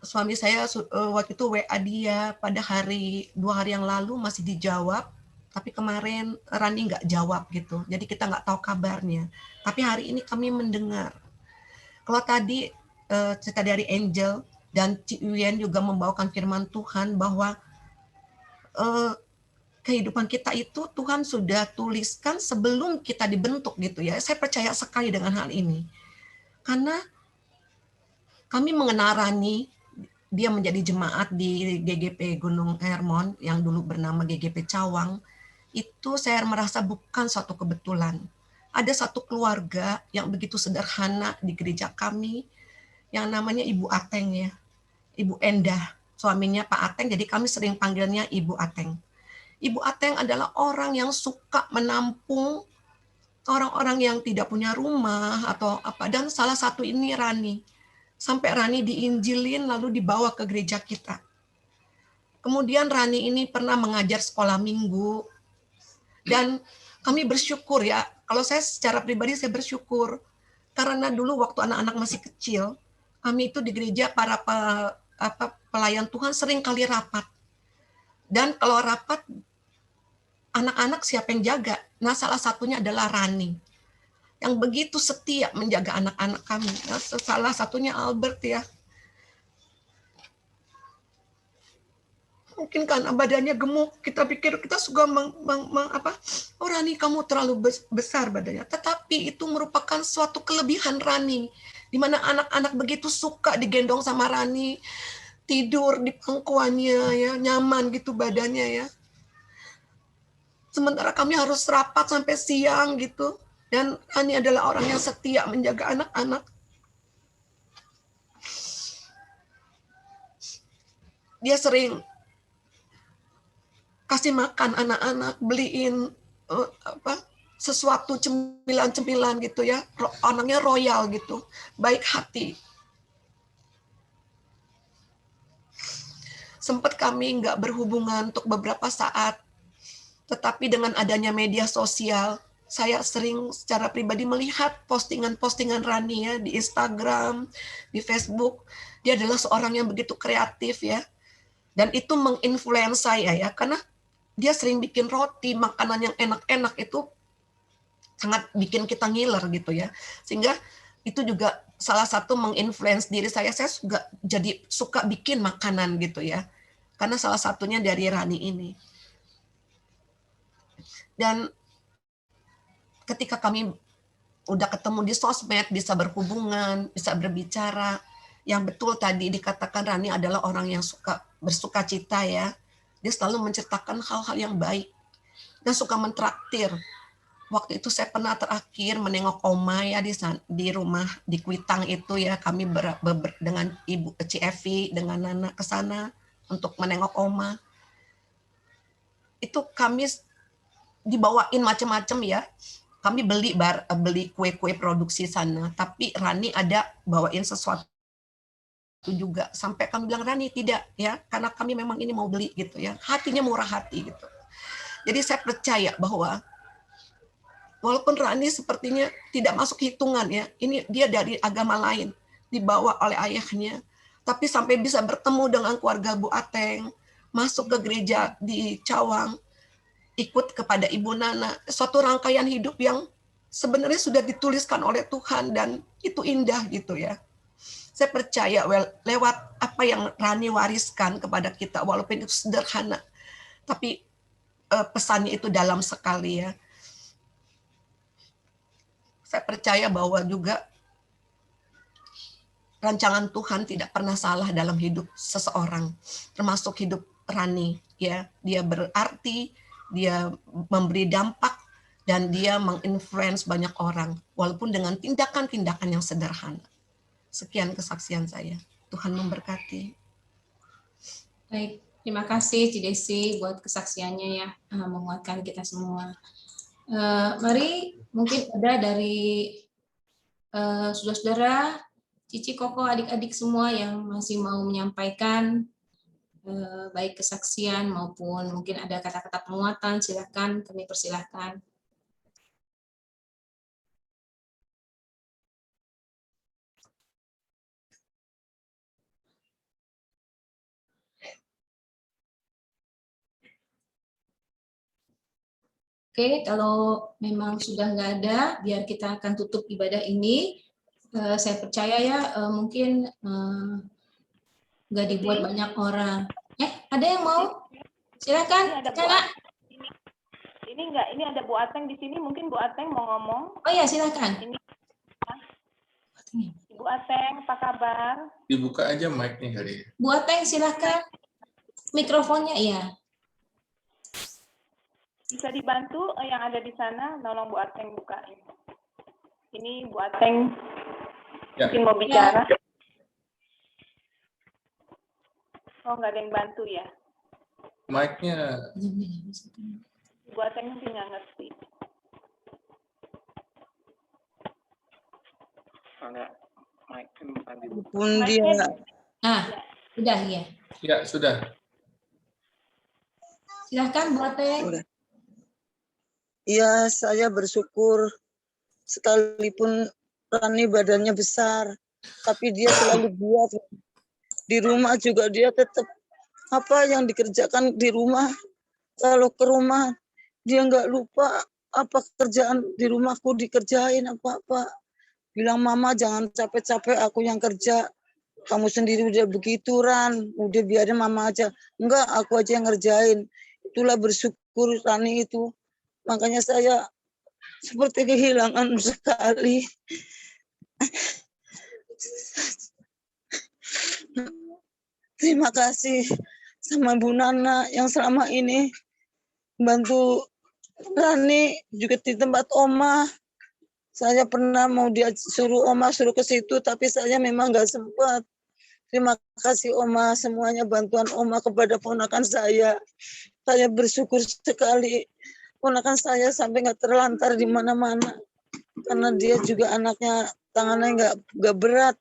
Suami saya waktu itu WA dia pada 2 hari yang lalu masih dijawab, tapi kemarin Rani nggak jawab gitu. Jadi kita nggak tahu kabarnya. Tapi hari ini kami mendengar. Kalau tadi cerita dari Angel dan Ci Uyen juga membawakan firman Tuhan bahwa kehidupan kita itu Tuhan sudah tuliskan sebelum kita dibentuk gitu ya. Saya percaya sekali dengan hal ini. Karena kami mengenal Rani, dia menjadi jemaat di GGP Gunung Hermon yang dulu bernama GGP Cawang. Itu saya merasa bukan suatu kebetulan. Ada satu keluarga yang begitu sederhana di gereja kami yang namanya Ibu Ateng ya. Ibu Endah, suaminya Pak Ateng, jadi kami sering panggilnya Ibu Ateng. Ibu Ateng adalah orang yang suka menampung orang-orang yang tidak punya rumah atau apa, dan salah satu ini Rani. Sampai Rani diinjilin lalu dibawa ke gereja kita. Kemudian Rani ini pernah mengajar sekolah minggu. Dan kami bersyukur ya, kalau saya secara pribadi saya bersyukur. Karena dulu waktu anak-anak masih kecil, kami itu di gereja para pelayan Tuhan sering kali rapat. Dan kalau rapat, anak-anak siapa yang jaga? Nah salah satunya adalah Rani. Yang begitu setia menjaga anak-anak kami. Nah, salah satunya Albert ya. Mungkin karena badannya gemuk, kita pikir kita suka oh Rani kamu terlalu besar badannya. Tetapi itu merupakan suatu kelebihan Rani, di mana anak-anak begitu suka digendong sama Rani, tidur di pangkuannya ya, nyaman gitu badannya ya. Sementara kami harus rapat sampai siang gitu. Dan Rani adalah orang yang setia menjaga anak-anak. Dia sering kasih makan anak-anak, beliin sesuatu cemilan-cemilan gitu ya. Orangnya royal gitu, baik hati. Sempat kami nggak berhubungan untuk beberapa saat, tetapi dengan adanya media sosial, saya sering secara pribadi melihat postingan-postingan Rani ya di Instagram, di Facebook. Dia adalah seorang yang begitu kreatif ya. Dan itu menginfluence saya ya, karena dia sering bikin roti, makanan yang enak-enak itu sangat bikin kita ngiler gitu ya. Sehingga itu juga salah satu menginfluence diri saya juga jadi suka bikin makanan gitu ya. Karena salah satunya dari Rani ini. Dan ketika kami udah ketemu di sosmed, bisa berhubungan, bisa berbicara, yang betul tadi dikatakan Rani adalah orang yang suka bersuka cita ya. Dia selalu menceritakan hal-hal yang baik dan suka mentraktir. Waktu itu saya pernah terakhir menengok Oma ya di rumah di Kuitang itu ya, kami dengan Ibu Ci Evi dengan Nana ke sana untuk menengok Oma. Itu kami dibawain macam-macam ya. Kami beli kue-kue produksi sana, tapi Rani ada bawain sesuatu juga. Sampai kami bilang Rani tidak ya, karena kami memang ini mau beli gitu ya. Hatinya murah hati gitu. Jadi saya percaya bahwa walaupun Rani sepertinya tidak masuk hitungan ya, ini dia dari agama lain, dibawa oleh ayahnya, tapi sampai bisa bertemu dengan keluarga Bu Ateng, masuk ke gereja di Cawang, ikut kepada Ibu Nana, suatu rangkaian hidup yang sebenarnya sudah dituliskan oleh Tuhan dan itu indah gitu ya. Saya percaya lewat apa yang Rani wariskan kepada kita, walaupun itu sederhana, tapi pesannya itu dalam sekali ya. Saya percaya bahwa juga rancangan Tuhan tidak pernah salah dalam hidup seseorang, termasuk hidup Rani ya. Dia berarti dia memberi dampak, dan dia menginfluence banyak orang, walaupun dengan tindakan-tindakan yang sederhana. Sekian kesaksian saya. Tuhan memberkati. Baik, terima kasih Ci Desi buat kesaksiannya ya, menguatkan kita semua. Mari mungkin ada dari saudara-saudara, Cici, Koko, adik-adik semua yang masih mau menyampaikan baik kesaksian maupun mungkin ada kata-kata penguatan, silakan, kami persilahkan. Oke, kalau memang sudah nggak ada, biar kita akan tutup ibadah ini. Saya percaya ya, mungkin nggak dibuat banyak orang. Ada yang mau? Silakan, Kak. Ini ada Bu Ateng di sini, mungkin Bu Ateng mau ngomong. Oh ya, silakan. Bu Ateng, apa kabar? Dibuka aja mic-nya kali ya. Bu Ateng, silakan. Mikrofonnya ya. Bisa dibantu yang ada di sana, tolong Bu Ateng bukain. Ini Bu Ateng mungkin mau bicara. Oh, nggak ada yang bantu ya? Mic-nya. Bu Ateng mungkin nggak ngerti. Ada mic-nya bukan di Pun dia. Sudah ya. Ya, sudah. Silahkan Bu Ateng. Iya, saya bersyukur sekalipun Rani badannya besar, tapi dia selalu giat. Di rumah juga dia tetap apa yang dikerjakan di rumah. Kalau ke rumah dia nggak lupa apa kerjaan di rumahku dikerjain apa-apa. Bilang mama jangan capek-capek, aku yang kerja. Kamu sendiri udah begitu Ran, udah biarin mama aja. Enggak, aku aja yang ngerjain. Itulah bersyukur Rani itu. Makanya saya seperti kehilangan sekali. Terima kasih sama Bu Nana yang selama ini bantu Rani juga di tempat Oma. Saya pernah mau dia suruh Oma suruh ke situ, tapi saya memang nggak sempat. Terima kasih Oma, semuanya bantuan Oma kepada ponakan saya. Saya bersyukur sekali. Ponakan saya sampai nggak terlantar di mana-mana karena dia juga anaknya tangannya nggak berat.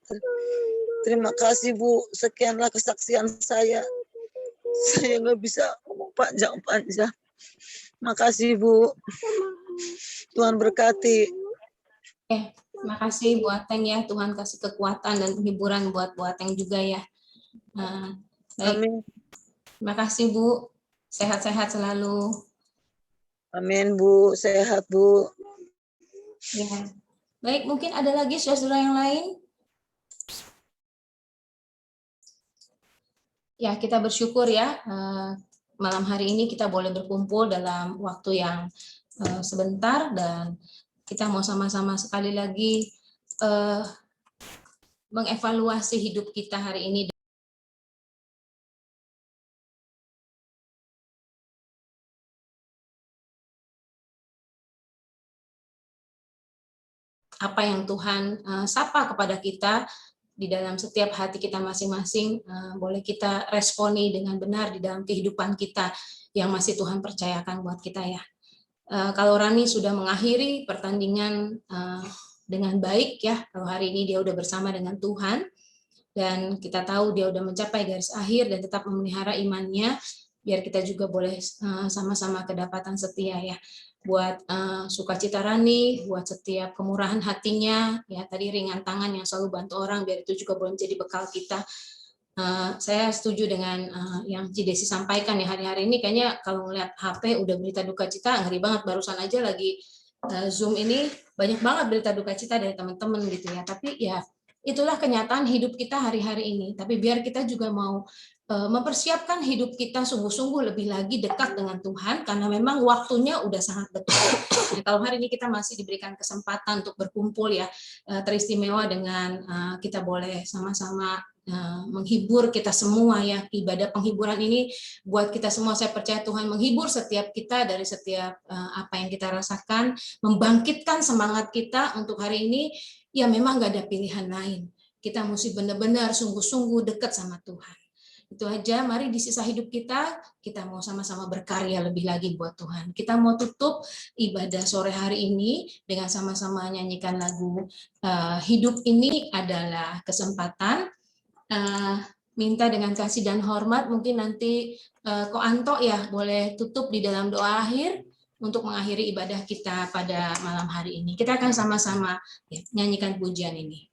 Terima kasih Bu, sekianlah kesaksian saya. Saya nggak bisa panjang-panjang. Makasih Bu, Tuhan berkati. Terima kasih Bu Ateng ya, Tuhan kasih kekuatan dan penghiburan buat Bu Ateng juga ya. Baik. Amin. Terima kasih Bu, sehat-sehat selalu. Amin Bu, sehat Bu. Ya. Baik, mungkin ada lagi saudara yang lain? Ya, kita bersyukur ya, malam hari ini kita boleh berkumpul dalam waktu yang sebentar dan kita mau sama-sama sekali lagi mengevaluasi hidup kita hari ini. Apa yang Tuhan sapa kepada kita di dalam setiap hati kita masing-masing, boleh kita responi dengan benar di dalam kehidupan kita yang masih Tuhan percayakan buat kita ya. Kalau Rani sudah mengakhiri pertandingan dengan baik ya, kalau hari ini dia udah bersama dengan Tuhan dan kita tahu dia udah mencapai garis akhir dan tetap memelihara imannya, biar kita juga boleh sama-sama kedapatan setia ya. Buat sukacita Rani, buat setiap kemurahan hatinya, ya tadi ringan tangan yang selalu bantu orang, biar itu juga boleh menjadi bekal kita. Saya setuju dengan yang Ci Desi sampaikan ya, hari-hari ini kayaknya kalau ngeliat HP udah berita duka cita, ngeri banget. Barusan aja lagi Zoom ini banyak banget berita duka cita dari teman-teman gitu ya. Tapi ya itulah kenyataan hidup kita hari-hari ini. Tapi biar kita juga mau mempersiapkan hidup kita sungguh-sungguh lebih lagi dekat dengan Tuhan, karena memang waktunya udah sangat dekat. Nah, kalau hari ini kita masih diberikan kesempatan untuk berkumpul ya, teristimewa dengan kita boleh sama-sama menghibur kita semua ya. Ibadah penghiburan ini buat kita semua, saya percaya Tuhan menghibur setiap kita dari setiap apa yang kita rasakan, membangkitkan semangat kita untuk hari ini. Ya memang nggak ada pilihan lain. Kita mesti benar-benar sungguh-sungguh dekat sama Tuhan. Itu aja, mari di sisa hidup kita mau sama-sama berkarya lebih lagi buat Tuhan. Kita mau tutup ibadah sore hari ini dengan sama-sama nyanyikan lagu Hidup Ini Adalah Kesempatan. Minta dengan kasih dan hormat, mungkin nanti Ko Anto ya boleh tutup di dalam doa akhir untuk mengakhiri ibadah kita pada malam hari ini. Kita akan sama-sama ya, nyanyikan pujian ini.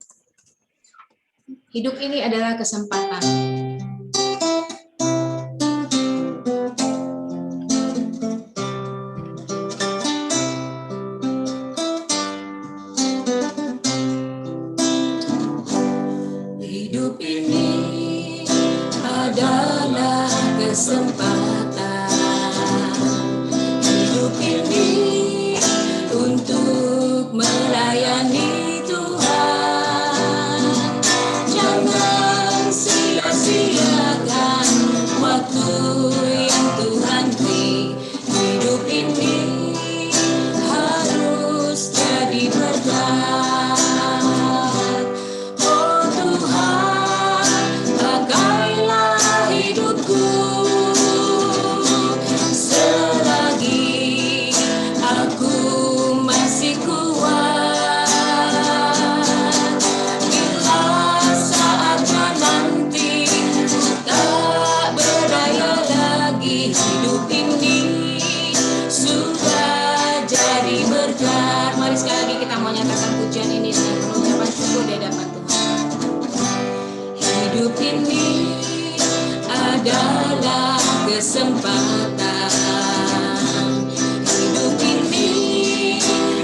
Hidup ini adalah kesempatan. Hidup ini adalah kesempatan. Hidup ini untuk melayani Tuhan. Jangan sia-siakan waktu yang Tuhan beri. Hidup ini harus jadi berkat. Oh Tuhan, pakailah hidupku selagi aku masih kuat. Bila saatnya nanti ku tak berdaya lagi, hidup ini sudah jadi berkat. Mari sekali lagi kita mau nyatakan pujian ini dengan pengucapan syukur di hadapan Tuhan. Hidup ini adalah kesempatan. Hidup ini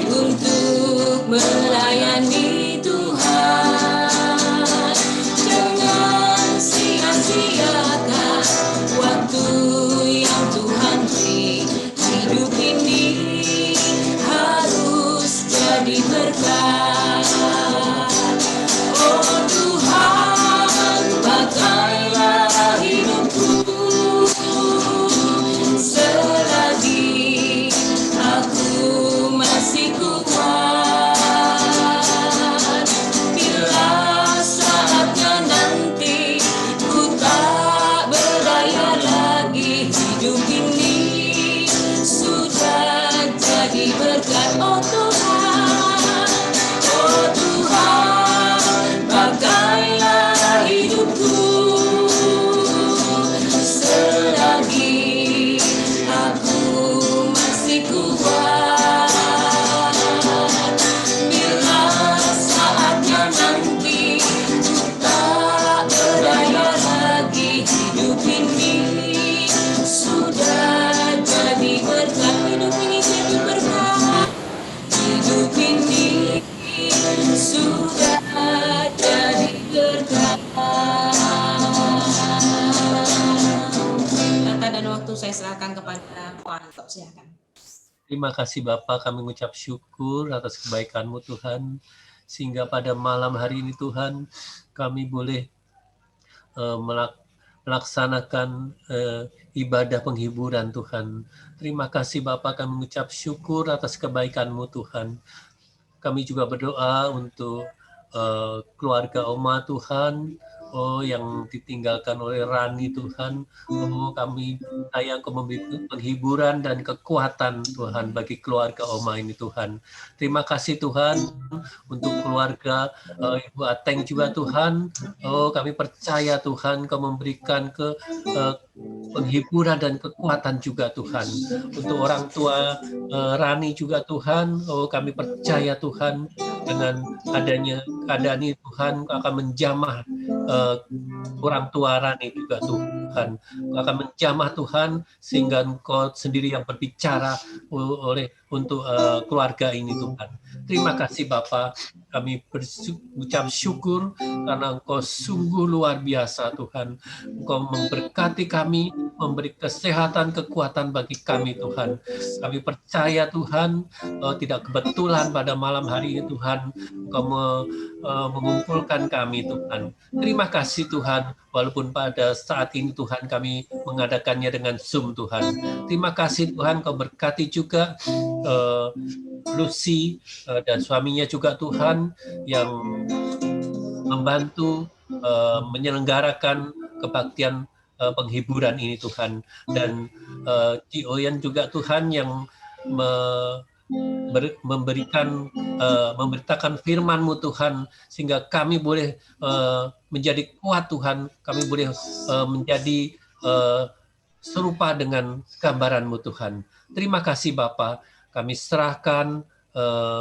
untuk melayani Tuhan. Jangan sia-siakan waktu yang Tuhan beri. Hidup ini harus jadi berkat. Oh Tuhan, pakailah hidupku selagi aku masih kuat. Bila saatnya nanti ku tak berdaya lagi, hidup ini sudah jadi berkat. Oh Tuhan, oh Tuhan, pakailah hidupku selagi aku masih kuat. Bila saatnya nanti ku tak berdaya lagi, hidup ini sudah jadi berkat. Hidup ini jadi berkat. Hidup ini sudah jadi berkat. Kata dan waktu saya serahkan kepada Ko Anto, silakan. Terima kasih Bapak, kami mengucap syukur atas kebaikan-Mu Tuhan, sehingga pada malam hari ini Tuhan, kami boleh melaksanakan ibadah penghiburan Tuhan. Terima kasih Bapak, kami mengucap syukur atas kebaikan-Mu Tuhan. Kami juga berdoa untuk keluarga Oma Tuhan, yang ditinggalkan oleh Rani Tuhan. Kami sayang memberi penghiburan dan kekuatan Tuhan bagi keluarga Oma ini Tuhan. Terima kasih Tuhan untuk keluarga Ibu Ateng juga Tuhan. Kami percaya Tuhan Kau memberikan penghiburan dan kekuatan juga Tuhan. Untuk orang tua Rani juga Tuhan, kami percaya Tuhan dengan adanya keadaan ini Tuhan akan menjamah orang tua Rani juga Tuhan. Akan menjamah Tuhan sehingga Engkau sendiri yang berbicara untuk keluarga ini Tuhan. Terima kasih Bapa, kami berucap syukur karena Engkau sungguh luar biasa Tuhan. Engkau memberkati kami, memberi kesehatan, kekuatan bagi kami Tuhan. Kami percaya Tuhan, tidak kebetulan pada malam hari ini Tuhan, Engkau mengumpulkan kami Tuhan. Terima kasih Tuhan, walaupun pada saat ini Tuhan kami mengadakannya dengan Zoom Tuhan. Terima kasih Tuhan, Kau berkati juga Lucy dan suaminya juga Tuhan yang membantu menyelenggarakan kebaktian penghiburan ini Tuhan, dan Ci Oyen juga Tuhan yang memberitakan firman-Mu Tuhan, sehingga kami boleh menjadi kuat Tuhan, kami boleh menjadi serupa dengan gambaran-Mu Tuhan. Terima kasih Bapa, kami serahkan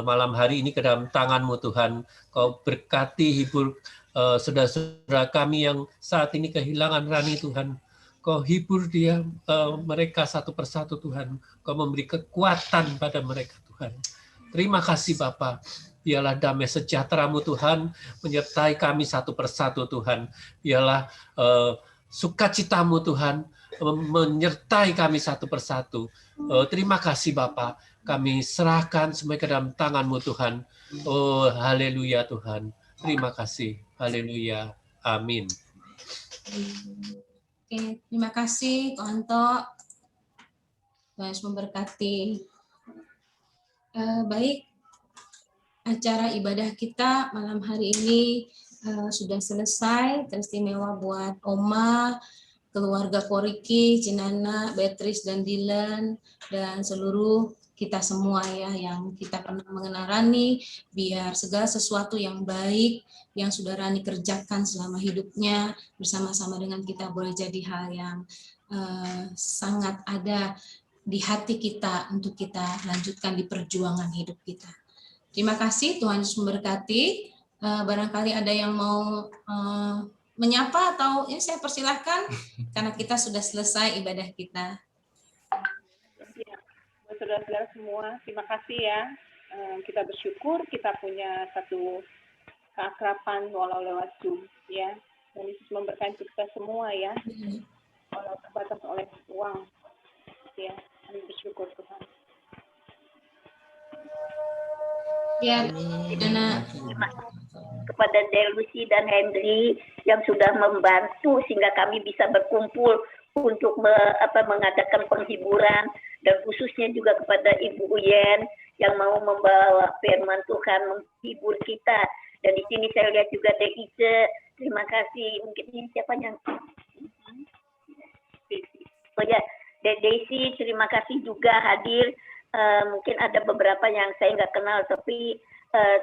malam hari ini ke dalam tangan-Mu Tuhan. Kau berkati, hibur saudara-saudara kami yang saat ini kehilangan Rani Tuhan. Kau hibur dia, mereka satu persatu Tuhan. Kau memberi kekuatan pada mereka Tuhan. Terima kasih Bapa. Biarlah damai sejahtera-Mu Tuhan menyertai kami satu persatu Tuhan. Biarlah sukacita-Mu Tuhan menyertai kami satu persatu. Terima kasih Bapa. Kami serahkan semua ke dalam tangan-Mu Tuhan. Oh, haleluya Tuhan. Terima kasih. Haleluya. Amin. Oke, terima kasih Ko Anto. Tuhan Yesus memberkati. Baik, acara ibadah kita malam hari ini sudah selesai. Teristimewa buat Oma, keluarga Koriki, Cinana, Beatrice dan Dylan, dan seluruh kita semua ya yang kita pernah mengenal Rani, biar segala sesuatu yang baik yang sudah Rani kerjakan selama hidupnya bersama-sama dengan kita boleh jadi hal yang sangat ada di hati kita untuk kita lanjutkan di perjuangan hidup kita. Terima kasih, Tuhan Yesus memberkati. Barangkali ada yang mau menyapa atau ini saya persilahkan karena kita sudah selesai ibadah kita. Saudara-saudara semua, terima kasih ya. Kita bersyukur kita punya satu keakraban walau lewat Zoom ya. Dan Yesus memberkati kita semua ya. Walau terbatas oleh uang. Ya, kami bersyukur Tuhan. Ya, kepada Delusi dan Henry yang sudah membantu sehingga kami bisa berkumpul untuk mengadakan penghiburan, dan khususnya juga kepada Ibu Uyen yang mau membawa firman Tuhan menghibur kita. Dan di sini saya lihat juga Deice, terima kasih. Mungkin ini siapa yang oh ya, Desi, terima kasih juga hadir. Mungkin ada beberapa yang saya nggak kenal, tapi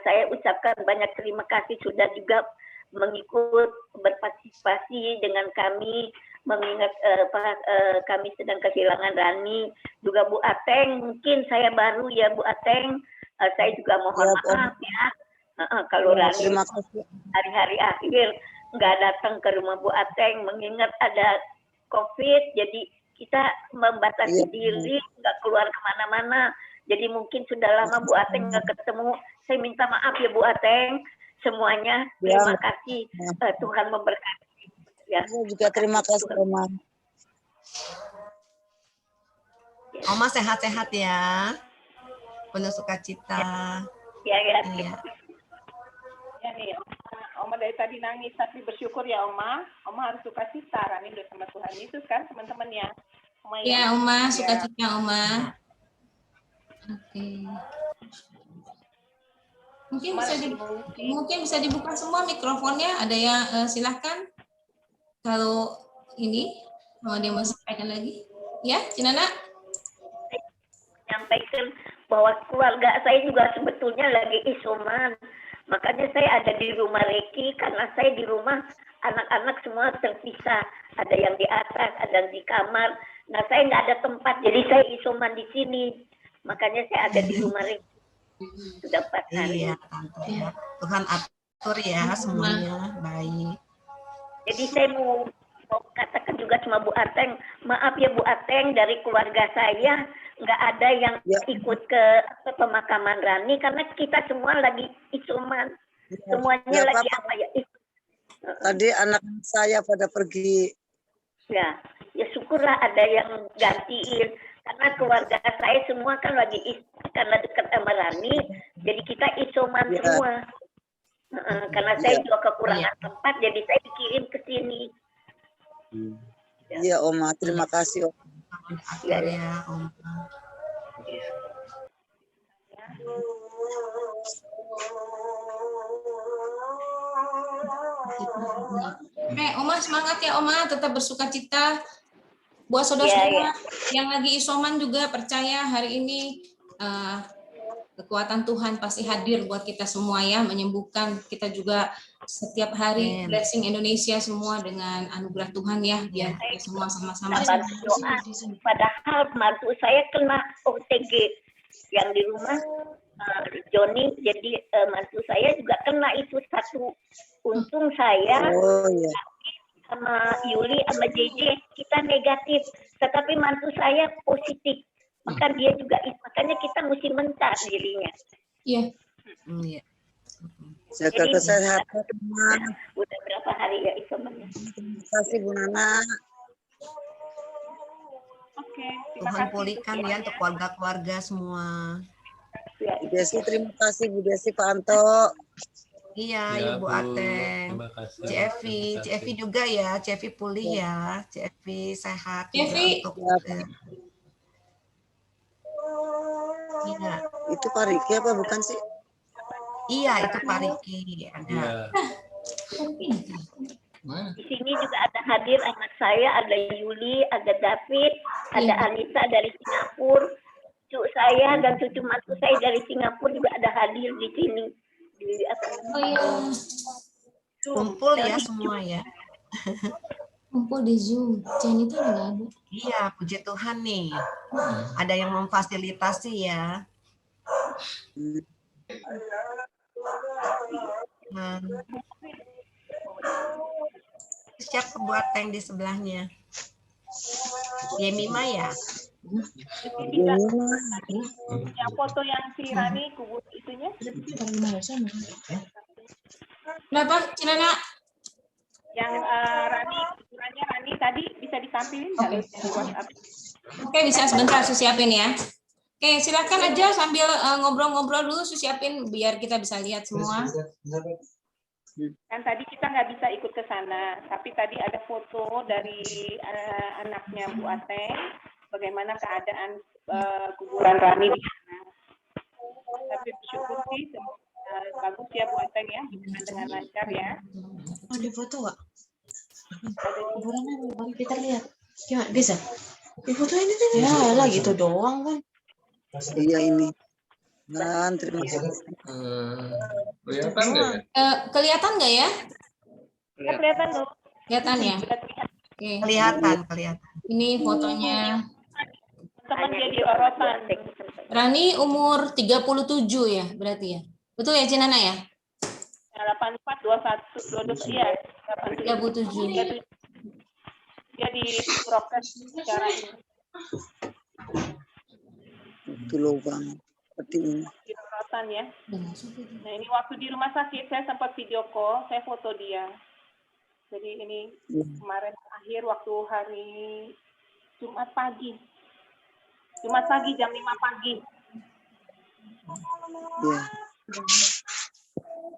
saya ucapkan banyak terima kasih sudah juga mengikut berpartisipasi dengan kami, mengingat kami sedang kehilangan Rani. Juga Bu Ateng, mungkin saya baru ya Bu Ateng, saya juga mohon maaf ya. Kalau Rani hari-hari akhir nggak datang ke rumah Bu Ateng, mengingat ada COVID, jadi kita membatasi diri, nggak keluar kemana-mana. Jadi mungkin sudah lama Bu Ateng nggak ketemu. Saya minta maaf ya Bu Ateng, semuanya. Terima kasih. Tuhan memberkati. Ya. Saya juga terima kasih Oma. Oma sehat-sehat ya, penuh sukacita. Ya. Ya nih, Oma dari tadi nangis tapi bersyukur ya Oma. Oma harus sukacita, Rani udah sama Tuhan Yesus kan teman-temannya. Ya Oma, sukacita Oma. Oke. Mungkin bisa dibuka semua mikrofonnya. Ada yang silahkan. Kalau ini mau dia mau sampaikan lagi, ya Cinana. Menyampaikan bahwa keluarga saya juga sebetulnya lagi isoman. Makanya saya ada di rumah Reki karena saya di rumah anak-anak semua terpisah. Ada yang di atas, ada yang di kamar. Nah saya nggak ada tempat, jadi saya isoman di sini. Makanya saya ada di rumah Reki. Sudah 4 hari. Iya, Tante ya. Tuhan atur ya semuanya baik. Jadi saya mau katakan juga sama Bu Ateng, maaf ya Bu Ateng, dari keluarga saya nggak ada yang ikut ke pemakaman Rani karena kita semua lagi isoman. Semuanya lagi Tadi anak saya pada pergi. Ya syukurlah ada yang gantiin. Karena keluarga saya semua kan lagi karena dekat sama Rani, jadi kita isoman semua. Karena saya juga kekurangan tempat, jadi saya dikirim ke sini. Iya, Oma. Terima kasih, Oma. Ya, Oma. Oma semangat ya Oma, tetap bersukacita. Buat saudara-saudara yang lagi isoman juga percaya hari ini kekuatan Tuhan pasti hadir buat kita semua ya, menyembuhkan kita juga setiap hari. Blessing Indonesia semua dengan anugerah Tuhan ya, biar kita semua sama-sama doa. Padahal mantu saya kena OTG yang di rumah, Joni, jadi mantu saya juga kena itu satu. Untung saya sama Yuli sama JJ kita negatif, tetapi mantu saya positif. Maka dia juga, makanya kita mesti mencar dirinya. Iya. Jaga kesehatan. Udah berapa hari ya isomannya? Terima kasih Bu Nana. Oke, Tuhan pulihkan ya untuk keluarga-keluarga semua. Bu Desi, terima kasih Bu Desi, Pak Anto. Iya, Ibu Ateng. Terima kasih. CFV juga ya, CFV pulih ya, CFV sehat. CFV. Iya. Itu Pak Riki apa bukan sih? Iya, itu Pak Riki. Ada. Di sini juga ada hadir anak saya, ada Yuli, ada David, ada Anissa dari Singapura, cucu saya dan cucu mantu saya dari Singapura juga ada hadir di sini. Kumpul ya semua ya. Kumpul di Zoom. Jenny itu nggak ada. Iya, puji Tuhan nih. Ada yang memfasilitasi ya. Siapa buat tank di sebelahnya? Yemima ya? Yang foto yang si Rani kubur itunya. Kenapa, Cinana? Yang Rani, kuburannya Rani tadi bisa ditampilin nggak? Oke, bisa sebentar saya siapin ya. Oke, silakan aja sambil ngobrol-ngobrol dulu, saya siapin biar kita bisa lihat semua. Kan tadi kita nggak bisa ikut ke sana, tapi tadi ada foto dari anaknya Bu Ateng, bagaimana keadaan kuburan Rani di sana. Tapi bersyukur sih, bagus ya Bu Ateng ya, dengan lancar ya. Ada foto nggak? Ada kuburannya, baru kita lihat. Gimana, bisa? Di foto ini kan? Ya lah gitu doang kan. Iya ini. Dan terima kasih. Kelihatan nggak ya? Kelihatan nggak ya? Kelihatan loh. Kelihatan ya? Oke. Kelihatan. Ini fotonya. Teman dia di Rorotan. Rani umur 37 ya berarti ya? Betul ya Cinana ya? 84, 21, 22, iya. 37. Dia di prokes secara ini. Itu lubang seperti ini. Di Rorotan ya. Nah ini waktu di rumah sakit saya sempat video call, saya foto dia. Jadi ini kemarin akhir waktu hari Jumat pagi jam 5 pagi. Iya.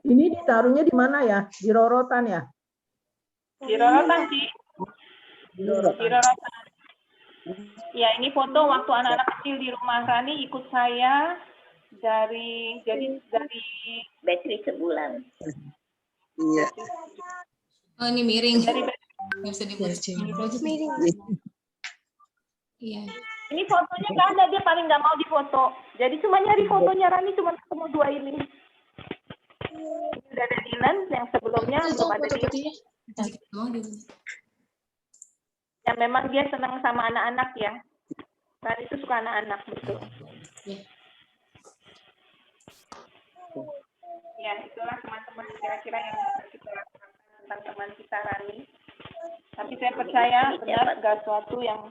Ini ditaruhnya di mana ya? Di Rorotan ya? Di Rorotan sih. Di Rorotan. Ya ini foto waktu anak-anak kecil di rumah Rani ikut saya dari bateri sebulan. Iya. Oh ini miring. Nggak bisa dibuat. Miring. Iya. Ini fotonya nggak ada, dia paling nggak mau difoto. Jadi cuma nyari fotonya Rani, cuma ketemu dua ini. Udah ada Dilan yang sebelumnya belum ada dia. Ya memang dia senang sama anak-anak ya. Rani itu suka anak-anak betul. Ya itulah teman-teman kira-kira yang kita lakukan tentang teman kita Rani. Tapi saya percaya benar gak sesuatu yang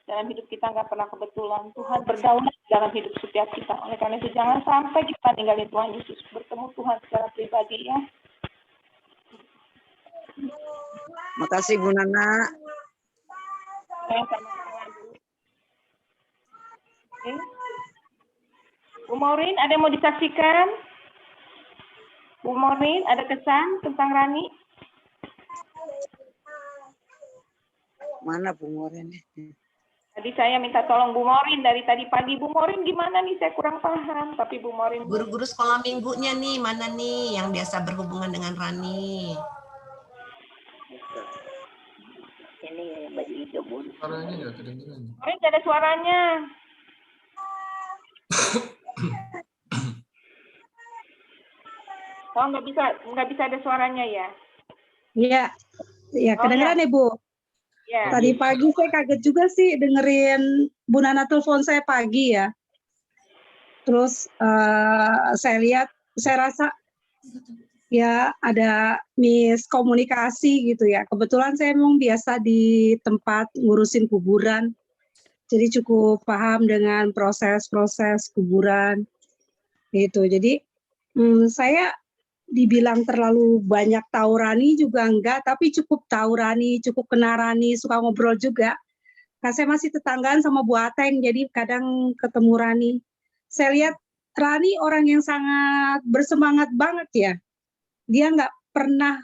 dalam hidup kita nggak pernah kebetulan. Tuhan berdaulat dalam hidup setiap kita. Oleh karena itu jangan sampai kita tinggalin Tuhan Yesus, bertemu Tuhan secara pribadi ya. Makasih Bu Nana. Sama-sama, Bu. Oke. Bu Maureen, ada yang mau disaksikan? Bu Maureen, ada kesan tentang Rani? Mana Bu Maureen? Tadi saya minta tolong Bu Maureen dari tadi pagi. Bu Maureen gimana nih? Saya kurang paham. Tapi Bu Maureen. Guru-guru sekolah minggunya nih, mana nih yang biasa berhubungan dengan Rani? Ini baju hijau, Bu. Suaranya nggak kedengeran. Maureen nggak ada suaranya. Oh, nggak bisa ada suaranya ya? Iya, ya kedengeran ya Bu. Ya. Tadi pagi saya kaget juga sih dengerin Bu Nana telepon saya pagi ya. Terus saya lihat, saya rasa ya ada miskomunikasi gitu ya. Kebetulan saya memang biasa di tempat ngurusin kuburan, jadi cukup paham dengan proses-proses kuburan gitu. Jadi saya dibilang terlalu banyak tahu Rani juga enggak, tapi cukup tahu Rani, cukup kenal Rani, suka ngobrol juga. Nah, saya masih tetanggaan sama Bu Ateng, jadi kadang ketemu Rani. Saya lihat Rani orang yang sangat bersemangat banget ya. Dia nggak pernah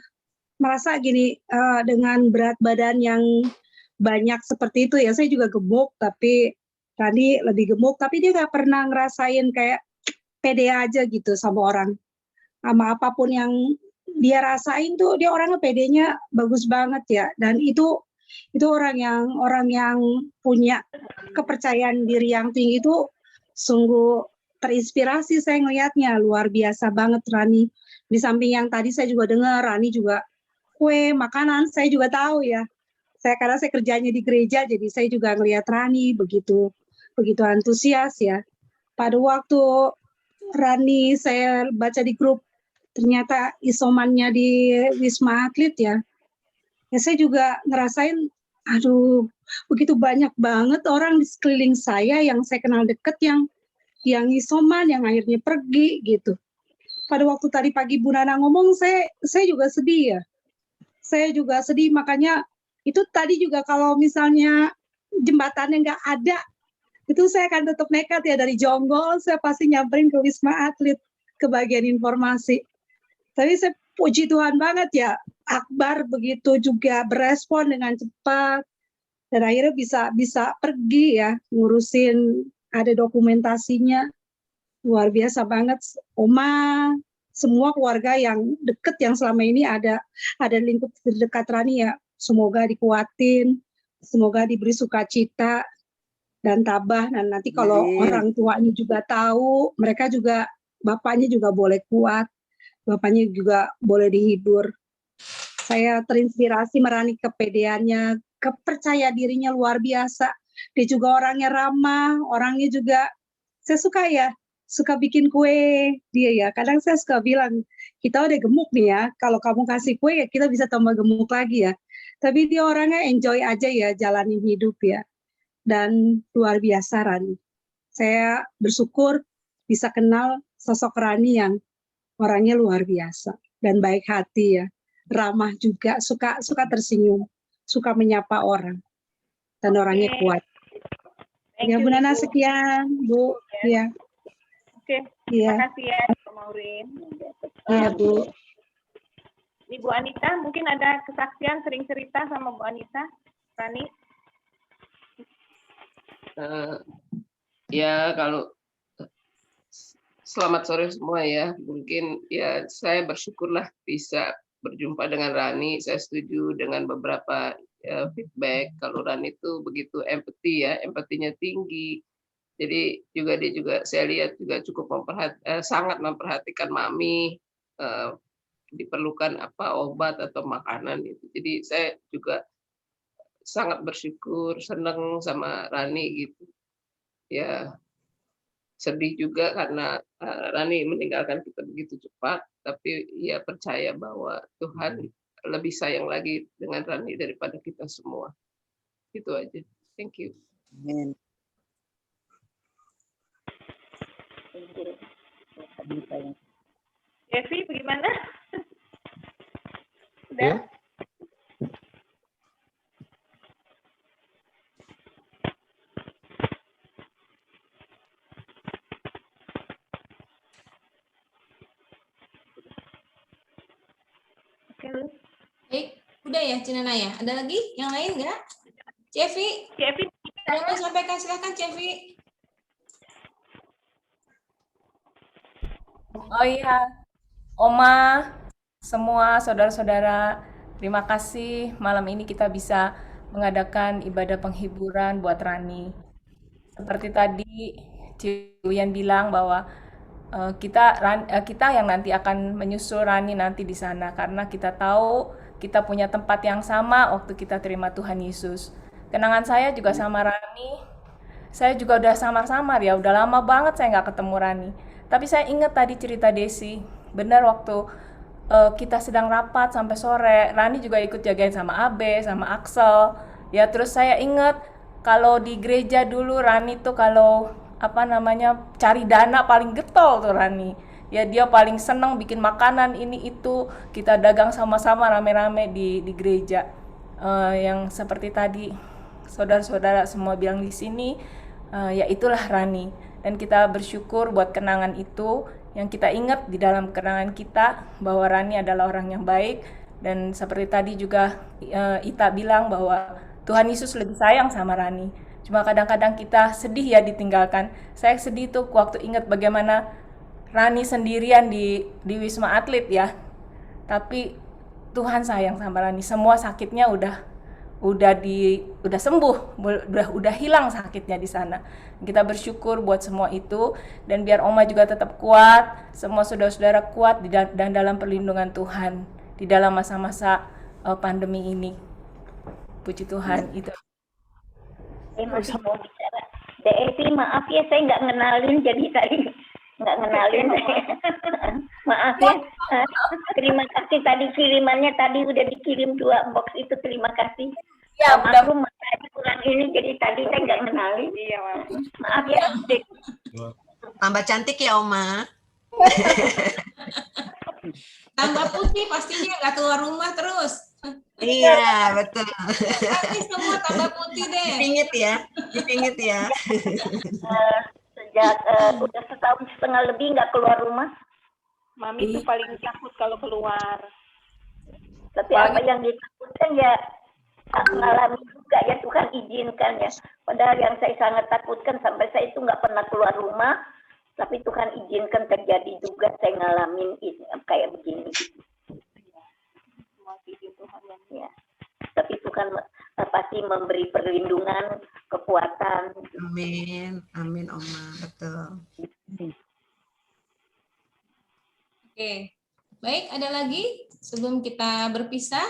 merasa gini dengan berat badan yang banyak seperti itu ya. Saya juga gemuk, tapi Rani lebih gemuk, tapi dia nggak pernah ngerasain kayak pede aja gitu sama orang. Sama apapun yang dia rasain tuh dia orangnya pedenya bagus banget ya, dan itu orang yang punya kepercayaan diri yang tinggi itu sungguh terinspirasi. Saya ngelihatnya luar biasa banget Rani. Di samping yang tadi saya juga dengar Rani juga kue makanan saya juga tahu ya. Karena saya kerjanya di gereja, jadi saya juga ngelihat Rani begitu antusias ya. Pada waktu Rani saya baca di grup ternyata isomannya di Wisma Atlet ya. Ya saya juga ngerasain, aduh, begitu banyak banget orang di sekeliling saya yang saya kenal deket yang isoman, yang akhirnya pergi gitu. Pada waktu tadi pagi Bu Nana ngomong, saya juga sedih ya. Saya juga sedih, makanya itu tadi juga kalau misalnya jembatannya nggak ada, itu saya akan tetap nekat ya dari Jonggol, saya pasti nyamperin ke Wisma Atlet, ke bagian informasi. Tapi saya puji Tuhan banget ya, Akbar begitu juga berespon dengan cepat, dan akhirnya bisa pergi ya, ngurusin, ada dokumentasinya, luar biasa banget. Oma, semua keluarga yang deket yang selama ini ada lingkup terdekat Rani ya, semoga dikuatin, semoga diberi sukacita dan tabah, dan nanti kalau orang tuanya juga tahu, mereka juga, bapaknya juga boleh kuat, bapaknya juga boleh dihibur. Saya terinspirasi merani kepedeannya, kepercaya dirinya luar biasa. Dia juga orangnya ramah, orangnya juga, saya suka ya, suka bikin kue dia ya. Kadang saya suka bilang, kita udah gemuk nih ya, kalau kamu kasih kue ya kita bisa tambah gemuk lagi ya. Tapi dia orangnya enjoy aja ya, jalanin hidup ya. Dan luar biasa Rani. Saya bersyukur bisa kenal sosok Rani yang orangnya luar biasa dan baik hati ya, ramah juga, suka tersenyum, suka menyapa orang, dan orangnya kuat. Ya Bu Nana, sekian Bu. Ya. Oke, terima kasih ya Bu Maureen. Iya Bu. Ini Bu Anita, mungkin ada kesaksian sering cerita sama Bu Anita, Rani? Ya kalau selamat sore semua ya. Mungkin ya saya bersyukurlah bisa berjumpa dengan Rani. Saya setuju dengan beberapa feedback kalau Rani itu begitu empati ya, empatinya tinggi. Jadi dia juga saya lihat juga cukup sangat memperhatikan Mami, diperlukan apa obat atau makanan itu. Jadi saya juga sangat bersyukur, senang sama Rani gitu. Ya. Sedih juga karena Rani meninggalkan kita begitu cepat, tapi ya percaya bahwa Tuhan lebih sayang lagi dengan Rani daripada kita semua. Itu aja. Thank you. Amin. Devi, bagaimana? Ya. Baik, udah ya Cinana ya. Ada lagi yang lain nggak? Cevi. Yang mau sampaikan silakan Cevi. Oh iya, Oma, semua saudara-saudara, terima kasih malam ini kita bisa mengadakan ibadah penghiburan buat Rani. Seperti tadi Ciuyan bilang bahwa kita yang nanti akan menyusul Rani nanti di sana karena kita tahu kita punya tempat yang sama waktu kita terima Tuhan Yesus. Kenangan saya juga sama Rani, saya juga udah samar-samar ya, udah lama banget saya nggak ketemu Rani. Tapi saya ingat tadi cerita Desi, benar waktu kita sedang rapat sampai sore, Rani juga ikut jagain sama Abe, sama Axel. Ya terus saya ingat kalau di gereja dulu Rani tuh kalau cari dana paling getol tuh Rani. Ya dia paling seneng bikin makanan ini itu, kita dagang sama-sama rame-rame di gereja. Yang seperti tadi saudara-saudara semua bilang di sini, ya itulah Rani. Dan kita bersyukur buat kenangan itu yang kita ingat di dalam kenangan kita bahwa Rani adalah orang yang baik. Dan seperti tadi juga Ita bilang bahwa Tuhan Yesus lebih sayang sama Rani. Cuma kadang-kadang kita sedih ya ditinggalkan. Saya sedih tuh waktu ingat bagaimana Rani sendirian di Wisma Atlet ya. Tapi Tuhan sayang sama Rani. Semua sakitnya udah sembuh, udah hilang sakitnya di sana. Kita bersyukur buat semua itu dan biar Oma juga tetap kuat, semua saudara-saudara kuat dan dalam perlindungan Tuhan di dalam masa-masa pandemi ini. Puji Tuhan itu. Saya masih mau bicara. Devi, maaf ya saya nggak ngenalin, jadi saya nggak ngenalin. Maaf ya. Terima kasih tadi kirimannya tadi udah dikirim 2 box itu, terima kasih. Ya, udah rumah tadi kurang ini jadi tadi saya nggak ngenalin. Iya, maaf ya. Tambah cantik ya Oma. Tambah putih pastinya, nggak keluar rumah terus. Iya betul. Nanti semua tambah putih deh. Dipingit ya. Sejak udah 1,5 tahun lebih nggak keluar rumah. Mami itu paling takut kalau keluar. Tapi apa yang ditakutkan ya mengalami juga ya, Tuhan izinkan ya. Padahal yang saya sangat takutkan sampai saya itu nggak pernah keluar rumah, tapi Tuhan izinkan terjadi juga saya ngalamin kayak begini. Ya. Tapi Tuhan pasti memberi perlindungan, kekuatan. Amin, amin Oma, betul. Oke, baik, ada lagi sebelum kita berpisah?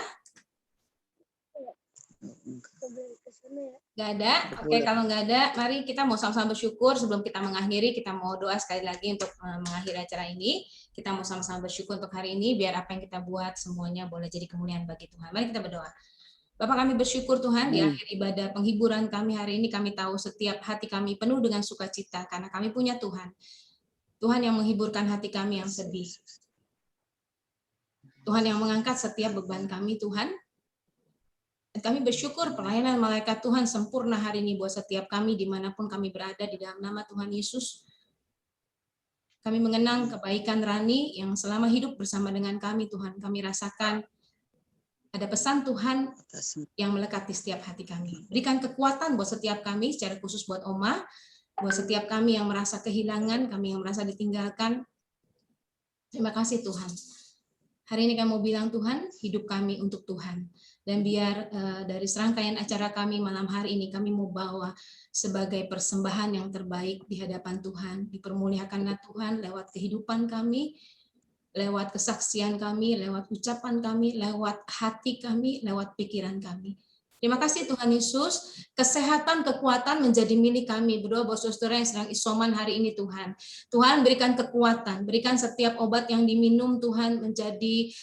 Gak ada? Oke, kalau nggak ada, mari kita mau sama-sama bersyukur. Sebelum kita mengakhiri, kita mau doa sekali lagi untuk mengakhiri acara ini. Kita mau sama-sama bersyukur untuk hari ini, biar apa yang kita buat semuanya boleh jadi kemuliaan bagi Tuhan. Mari kita berdoa. Bapak, kami bersyukur Tuhan, di akhir ibadah penghiburan kami hari ini, kami tahu setiap hati kami penuh dengan sukacita, karena kami punya Tuhan. Tuhan yang menghiburkan hati kami yang sedih. Tuhan yang mengangkat setiap beban kami, Tuhan. Dan kami bersyukur pelayanan malaikat Tuhan sempurna hari ini buat setiap kami dimanapun kami berada di dalam nama Tuhan Yesus. Kami mengenang kebaikan Rani yang selama hidup bersama dengan kami Tuhan. Kami rasakan ada pesan Tuhan yang melekat di setiap hati kami. Berikan kekuatan buat setiap kami, secara khusus buat Oma, buat setiap kami yang merasa kehilangan, kami yang merasa ditinggalkan. Terima kasih Tuhan. Hari ini kami mau bilang Tuhan, hidup kami untuk Tuhan. Dan biar dari serangkaian acara kami malam hari ini, kami mau bawa sebagai persembahan yang terbaik di hadapan Tuhan. Dipermuliakanlah Tuhan lewat kehidupan kami, lewat kesaksian kami, lewat ucapan kami, lewat hati kami, lewat pikiran kami. Terima kasih Tuhan Yesus, kesehatan, kekuatan menjadi milik kami. Berdoa buat saudara yang sedang isoman hari ini Tuhan. Tuhan berikan kekuatan, berikan setiap obat yang diminum Tuhan menjadi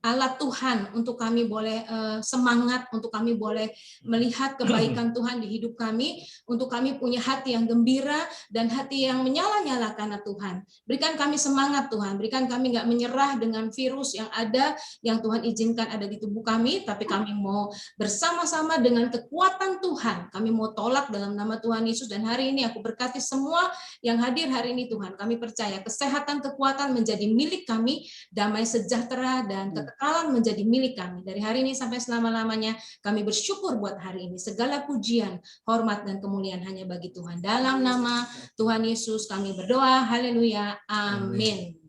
alat Tuhan untuk kami boleh semangat, untuk kami boleh melihat kebaikan Tuhan di hidup kami, untuk kami punya hati yang gembira dan hati yang menyala-nyala karena Tuhan. Berikan kami semangat Tuhan, berikan kami nggak menyerah dengan virus yang ada, yang Tuhan izinkan ada di tubuh kami, tapi kami mau bersama-sama dengan kekuatan Tuhan. Kami mau tolak dalam nama Tuhan Yesus, dan hari ini aku berkati semua yang hadir hari ini Tuhan. Kami percaya kesehatan, kekuatan menjadi milik kami, damai sejahtera dan kekekalan menjadi milik kami. Dari hari ini sampai selama-lamanya kami bersyukur buat hari ini. Segala pujian, hormat dan kemuliaan hanya bagi Tuhan. Dalam nama Tuhan Yesus kami berdoa. Haleluya. Amin.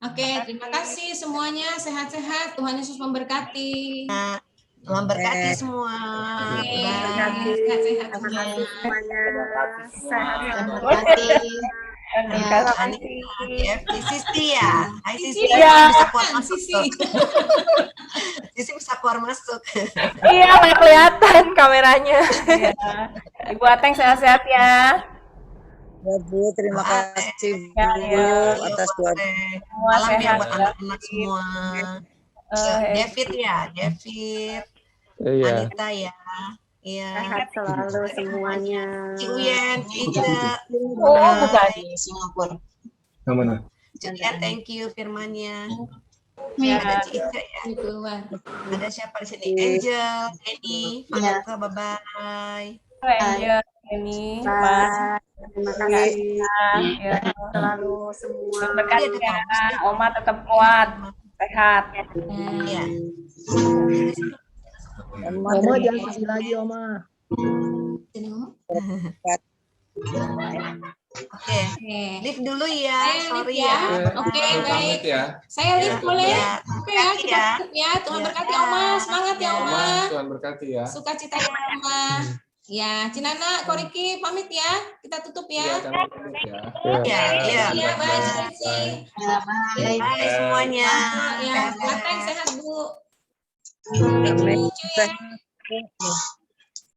Oke, terima kasih semuanya. Sehat-sehat. Tuhan Yesus memberkati. Tuhan berkati semua. Sehat-sehat semuanya. Sehat-sehat. Sisi ya. Hai Sisi, Iya. bisa keluar masuk. Sisi bisa keluar masuk. Iya, nggak kelihatan kameranya. Ibu Ateng sehat-sehat ya. Ya Bu, terima kasih Bu atas doa. Salam ya buat anak-anak semua. David ya, David. Iya. Anita ya. Iya. Sehat selalu semuanya. Ci Uyen, Ci Ica. Oh, bukan di Singapura. Yang mana? Ya, thank you firmannya. Ya. Ada Ci Ica ya. Ada siapa di sini? Angel, Eni, Vanessa, bye-bye. Angel, Eni, Mas. Terima kasih. Ya. Selalu semua. Berkati ya. Oma tetap kuat, sehat. Iya. Oma jangan sedih lagi, Oma. Oke, live dulu ya. Sorry ya. ya. Oke, baik. Saya live boleh. Oke ya, kita tutup ya. Tuhan berkati Oma. Semangat ya Oma. Tuhan berkati ya. Sukacita ya Oma. Ya, Cinana, Koriki pamit ya. Kita tutup ya. Iya. Bye. Bye semuanya. Ya, sehat Bu. Amin.